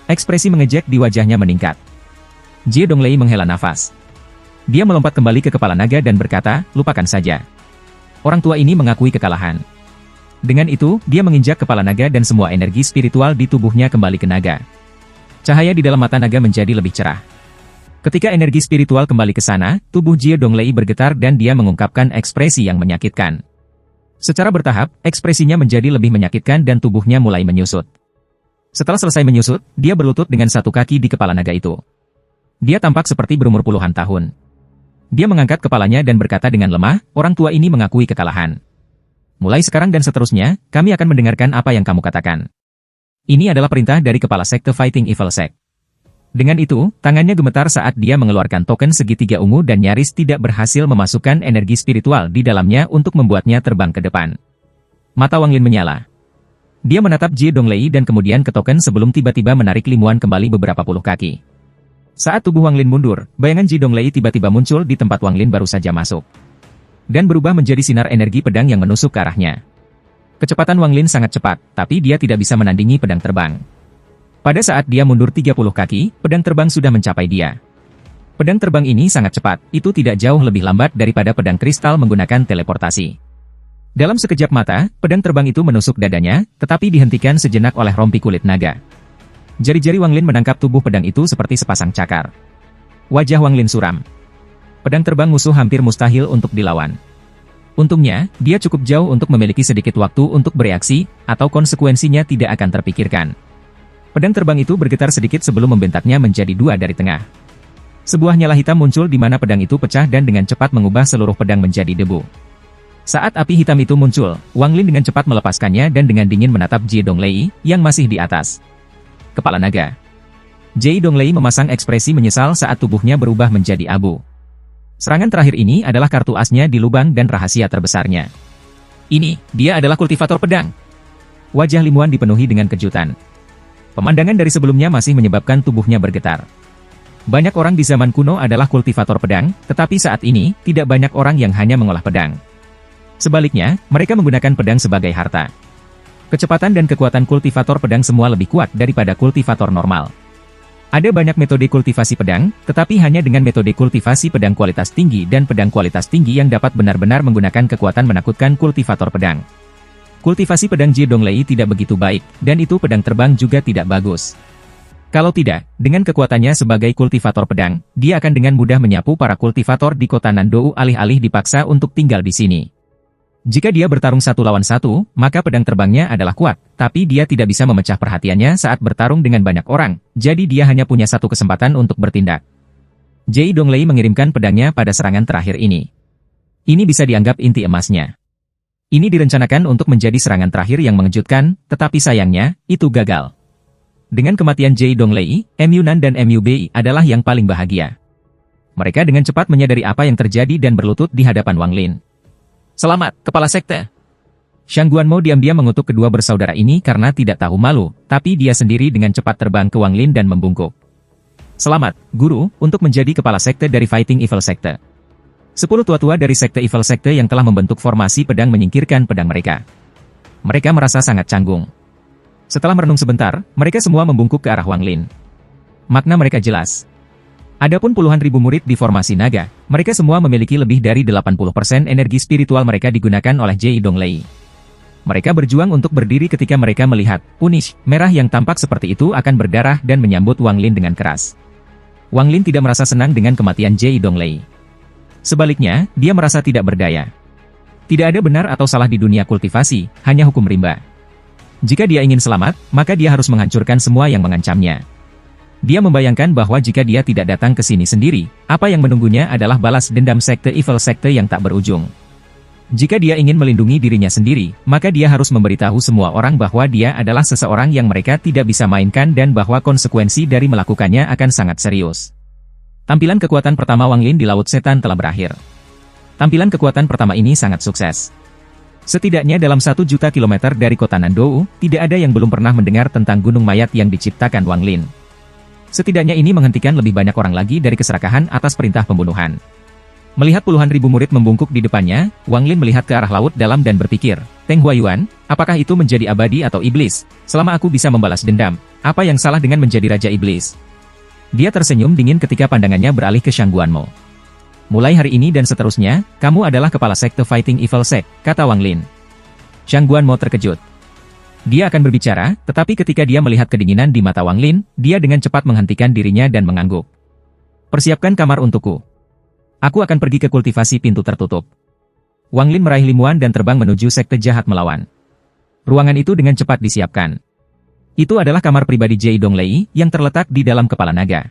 Ekspresi mengejek di wajahnya meningkat. Jie Donglei menghela nafas. Dia melompat kembali ke kepala naga dan berkata, "Lupakan saja." Orang tua ini mengakui kekalahan. Dengan itu, dia menginjak kepala naga dan semua energi spiritual di tubuhnya kembali ke naga. Cahaya di dalam mata naga menjadi lebih cerah. Ketika energi spiritual kembali ke sana, tubuh Jie Donglei bergetar dan dia mengungkapkan ekspresi yang menyakitkan. Secara bertahap, ekspresinya menjadi lebih menyakitkan dan tubuhnya mulai menyusut. Setelah selesai menyusut, dia berlutut dengan satu kaki di kepala naga itu. Dia tampak seperti berumur puluhan tahun. Dia mengangkat kepalanya dan berkata dengan lemah, "Orang tua ini mengakui kekalahan. Mulai sekarang dan seterusnya, kami akan mendengarkan apa yang kamu katakan." Ini adalah perintah dari kepala sekte Fighting Evil Sect. Dengan itu, tangannya gemetar saat dia mengeluarkan token segitiga ungu dan nyaris tidak berhasil memasukkan energi spiritual di dalamnya untuk membuatnya terbang ke depan. Mata Wang Lin menyala. Dia menatap Jie Donglei dan kemudian ke token sebelum tiba-tiba menarik Limuan kembali beberapa puluh kaki. Saat tubuh Wang Lin mundur, bayangan Jie Donglei tiba-tiba muncul di tempat Wang Lin baru saja masuk. Dan berubah menjadi sinar energi pedang yang menusuk ke arahnya. Kecepatan Wang Lin sangat cepat, tapi dia tidak bisa menandingi pedang terbang. Pada saat dia mundur 30 kaki, pedang terbang sudah mencapai dia. Pedang terbang ini sangat cepat, itu tidak jauh lebih lambat daripada pedang kristal menggunakan teleportasi. Dalam sekejap mata, pedang terbang itu menusuk dadanya, tetapi dihentikan sejenak oleh rompi kulit naga. Jari-jari Wang Lin menangkap tubuh pedang itu seperti sepasang cakar. Wajah Wang Lin suram. Pedang terbang musuh hampir mustahil untuk dilawan. Untungnya, dia cukup jauh untuk memiliki sedikit waktu untuk bereaksi, atau konsekuensinya tidak akan terpikirkan. Pedang terbang itu bergetar sedikit sebelum membentaknya menjadi dua dari tengah. Sebuah nyala hitam muncul di mana pedang itu pecah dan dengan cepat mengubah seluruh pedang menjadi debu. Saat api hitam itu muncul, Wang Lin dengan cepat melepaskannya dan dengan dingin menatap Jie Donglei, yang masih di atas kepala naga. Jie Donglei memasang ekspresi menyesal saat tubuhnya berubah menjadi abu. Serangan terakhir ini adalah kartu asnya di lubang dan rahasia terbesarnya. Dia adalah kultivator pedang. Wajah Limuan dipenuhi dengan kejutan. Pemandangan dari sebelumnya masih menyebabkan tubuhnya bergetar. Banyak orang di zaman kuno adalah kultivator pedang, tetapi saat ini, tidak banyak orang yang hanya mengolah pedang. Sebaliknya, mereka menggunakan pedang sebagai harta. Kecepatan dan kekuatan kultivator pedang semua lebih kuat daripada kultivator normal. Ada banyak metode kultivasi pedang, tetapi hanya dengan metode kultivasi pedang kualitas tinggi dan pedang kualitas tinggi yang dapat benar-benar menggunakan kekuatan menakutkan kultivator pedang. Kultivasi pedang Jie Donglei tidak begitu baik, dan itu pedang terbang juga tidak bagus. Kalau tidak, dengan kekuatannya sebagai kultivator pedang, dia akan dengan mudah menyapu para kultivator di kota Nandou alih-alih dipaksa untuk tinggal di sini. Jika dia bertarung satu lawan satu, maka pedang terbangnya adalah kuat, tapi dia tidak bisa memecah perhatiannya saat bertarung dengan banyak orang, jadi dia hanya punya satu kesempatan untuk bertindak. Jie Donglei mengirimkan pedangnya pada serangan terakhir ini. Ini bisa dianggap inti emasnya. Ini direncanakan untuk menjadi serangan terakhir yang mengejutkan, tetapi sayangnya, itu gagal. Dengan kematian Jie Donglei, MU Nan dan MU Bei adalah yang paling bahagia. Mereka dengan cepat menyadari apa yang terjadi dan berlutut di hadapan Wang Lin. Selamat, Kepala Sekte. Shang Guanmo diam-diam mengutuk kedua bersaudara ini karena tidak tahu malu, tapi dia sendiri dengan cepat terbang ke Wang Lin dan membungkuk. Selamat, Guru, untuk menjadi Kepala Sekte dari Fighting Evil Sekte. 10 tua-tua dari Sekte Evil Sekte yang telah membentuk formasi pedang menyingkirkan pedang mereka. Mereka merasa sangat canggung. Setelah merenung sebentar, mereka semua membungkuk ke arah Wang Lin. Makna mereka jelas. Adapun puluhan ribu murid di formasi naga, mereka semua memiliki lebih dari 80% energi spiritual mereka digunakan oleh Jie Donglei. Mereka berjuang untuk berdiri ketika mereka melihat Punish merah yang tampak seperti itu akan berdarah dan menyambut Wang Lin dengan keras. Wang Lin tidak merasa senang dengan kematian Jie Donglei. Sebaliknya, dia merasa tidak berdaya. Tidak ada benar atau salah di dunia kultivasi, hanya hukum rimba. Jika dia ingin selamat, maka dia harus menghancurkan semua yang mengancamnya. Dia membayangkan bahwa jika dia tidak datang ke sini sendiri, apa yang menunggunya adalah balas dendam Sekte Evil Sekte yang tak berujung. Jika dia ingin melindungi dirinya sendiri, maka dia harus memberitahu semua orang bahwa dia adalah seseorang yang mereka tidak bisa mainkan dan bahwa konsekuensi dari melakukannya akan sangat serius. Tampilan kekuatan pertama Wang Lin di Laut Setan telah berakhir. Tampilan kekuatan pertama ini sangat sukses. Setidaknya dalam 1 juta kilometer dari kota Nandou, tidak ada yang belum pernah mendengar tentang gunung mayat yang diciptakan Wang Lin. Setidaknya ini menghentikan lebih banyak orang lagi dari keserakahan atas perintah pembunuhan. Melihat puluhan ribu murid membungkuk di depannya, Wang Lin melihat ke arah laut dalam dan berpikir, Teng Huayuan, apakah itu menjadi abadi atau iblis? Selama aku bisa membalas dendam, apa yang salah dengan menjadi Raja Iblis? Dia tersenyum dingin ketika pandangannya beralih ke Shang Guanmo. Mulai hari ini dan seterusnya, kamu adalah kepala sekte Fighting Evil Sect, kata Wang Lin. Shang Guanmo terkejut. Dia akan berbicara, tetapi ketika dia melihat kedinginan di mata Wang Lin, dia dengan cepat menghentikan dirinya dan mengangguk. Persiapkan kamar untukku. Aku akan pergi ke kultivasi pintu tertutup. Wang Lin meraih Limuan dan terbang menuju sekte jahat melawan. Ruangan itu dengan cepat disiapkan. Itu adalah kamar pribadi Jie Donglei yang terletak di dalam kepala naga.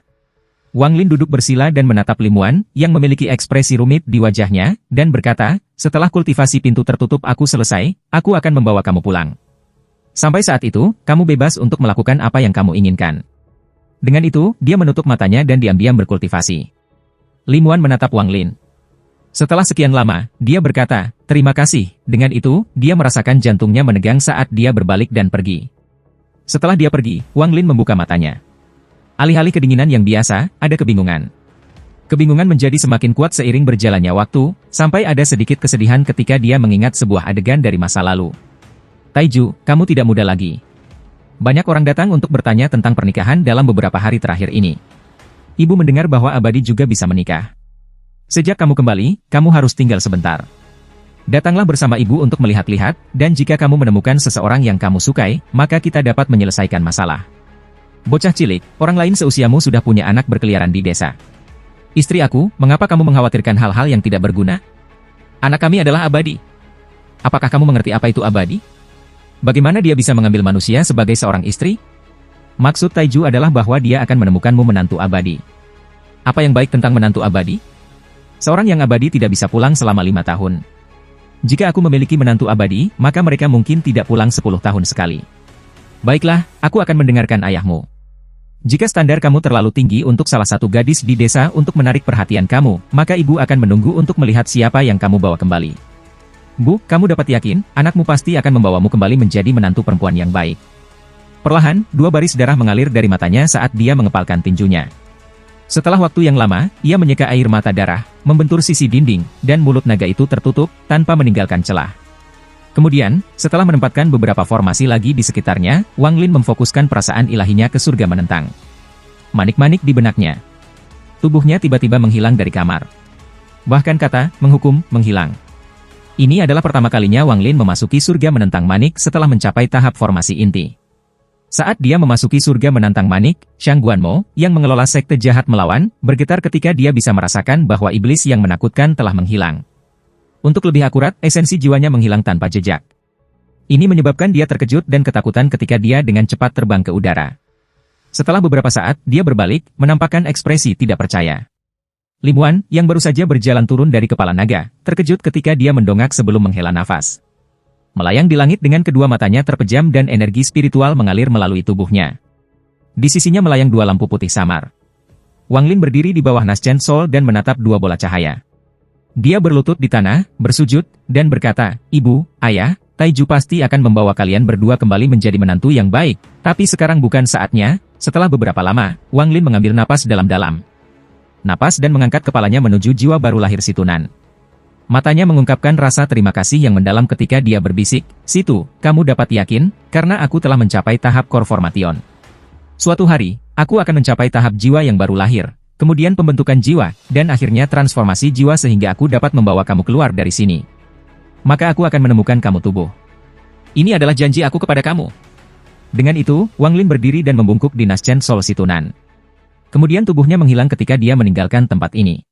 Wang Lin duduk bersila dan menatap Limuan, yang memiliki ekspresi rumit di wajahnya, dan berkata, setelah kultivasi pintu tertutup aku selesai, aku akan membawa kamu pulang. Sampai saat itu, kamu bebas untuk melakukan apa yang kamu inginkan. Dengan itu, dia menutup matanya dan diam-diam berkultivasi. Limuan menatap Wang Lin. Setelah sekian lama, dia berkata, terima kasih. Dengan itu, dia merasakan jantungnya menegang saat dia berbalik dan pergi. Setelah dia pergi, Wang Lin membuka matanya. Alih-alih kedinginan yang biasa, ada kebingungan. Kebingungan menjadi semakin kuat seiring berjalannya waktu, sampai ada sedikit kesedihan ketika dia mengingat sebuah adegan dari masa lalu. Taiju, kamu tidak muda lagi. Banyak orang datang untuk bertanya tentang pernikahan dalam beberapa hari terakhir ini. Ibu mendengar bahwa abadi juga bisa menikah. Sejak kamu kembali, kamu harus tinggal sebentar. Datanglah bersama ibu untuk melihat-lihat, dan jika kamu menemukan seseorang yang kamu sukai, maka kita dapat menyelesaikan masalah. Bocah cilik, orang lain seusiamu sudah punya anak berkeliaran di desa. Istri aku, mengapa kamu mengkhawatirkan hal-hal yang tidak berguna? Anak kami adalah abadi. Apakah kamu mengerti apa itu abadi? Bagaimana dia bisa mengambil manusia sebagai seorang istri? Maksud Taiju adalah bahwa dia akan menemukanmu menantu abadi. Apa yang baik tentang menantu abadi? Seorang yang abadi tidak bisa pulang selama 5 tahun. Jika aku memiliki menantu abadi, maka mereka mungkin tidak pulang 10 tahun sekali. Baiklah, aku akan mendengarkan ayahmu. Jika standar kamu terlalu tinggi untuk salah satu gadis di desa untuk menarik perhatian kamu, maka ibu akan menunggu untuk melihat siapa yang kamu bawa kembali. Bu, kamu dapat yakin, anakmu pasti akan membawamu kembali menjadi menantu perempuan yang baik. Perlahan, 2 baris darah mengalir dari matanya saat dia mengepalkan tinjunya. Setelah waktu yang lama, ia menyeka air mata darah, membentur sisi dinding, dan mulut naga itu tertutup, tanpa meninggalkan celah. Kemudian, setelah menempatkan beberapa formasi lagi di sekitarnya, Wang Lin memfokuskan perasaan ilahinya ke surga menentang. Manik-manik di benaknya. Tubuhnya tiba-tiba menghilang dari kamar. Bahkan kata, menghukum, menghilang. Ini adalah pertama kalinya Wang Lin memasuki surga menentang manik setelah mencapai tahap formasi inti. Saat dia memasuki surga menantang manik, Shang Guanmo, yang mengelola sekte jahat melawan, bergetar ketika dia bisa merasakan bahwa iblis yang menakutkan telah menghilang. Untuk lebih akurat, esensi jiwanya menghilang tanpa jejak. Ini menyebabkan dia terkejut dan ketakutan ketika dia dengan cepat terbang ke udara. Setelah beberapa saat, dia berbalik, menampakkan ekspresi tidak percaya. Limuan, yang baru saja berjalan turun dari kepala naga, terkejut ketika dia mendongak sebelum menghela nafas. Melayang di langit dengan kedua matanya terpejam dan energi spiritual mengalir melalui tubuhnya. Di sisinya melayang 2 lampu putih samar. Wang Lin berdiri di bawah Naschen Sol dan menatap 2 bola cahaya. Dia berlutut di tanah, bersujud, dan berkata, Ibu, Ayah, Taiju pasti akan membawa kalian berdua kembali menjadi menantu yang baik, tapi sekarang bukan saatnya. Setelah beberapa lama, Wang Lin mengambil napas dalam-dalam. Napas dan mengangkat kepalanya menuju jiwa baru lahir Situnan. Matanya mengungkapkan rasa terima kasih yang mendalam ketika dia berbisik, Situ, kamu dapat yakin, karena aku telah mencapai tahap core formation. Suatu hari, aku akan mencapai tahap jiwa yang baru lahir, kemudian pembentukan jiwa, dan akhirnya transformasi jiwa sehingga aku dapat membawa kamu keluar dari sini. Maka aku akan menemukan kamu tubuh. Ini adalah janji aku kepada kamu. Dengan itu, Wang Lin berdiri dan membungkuk di Naschen Sol Situnan. Kemudian tubuhnya menghilang ketika dia meninggalkan tempat ini.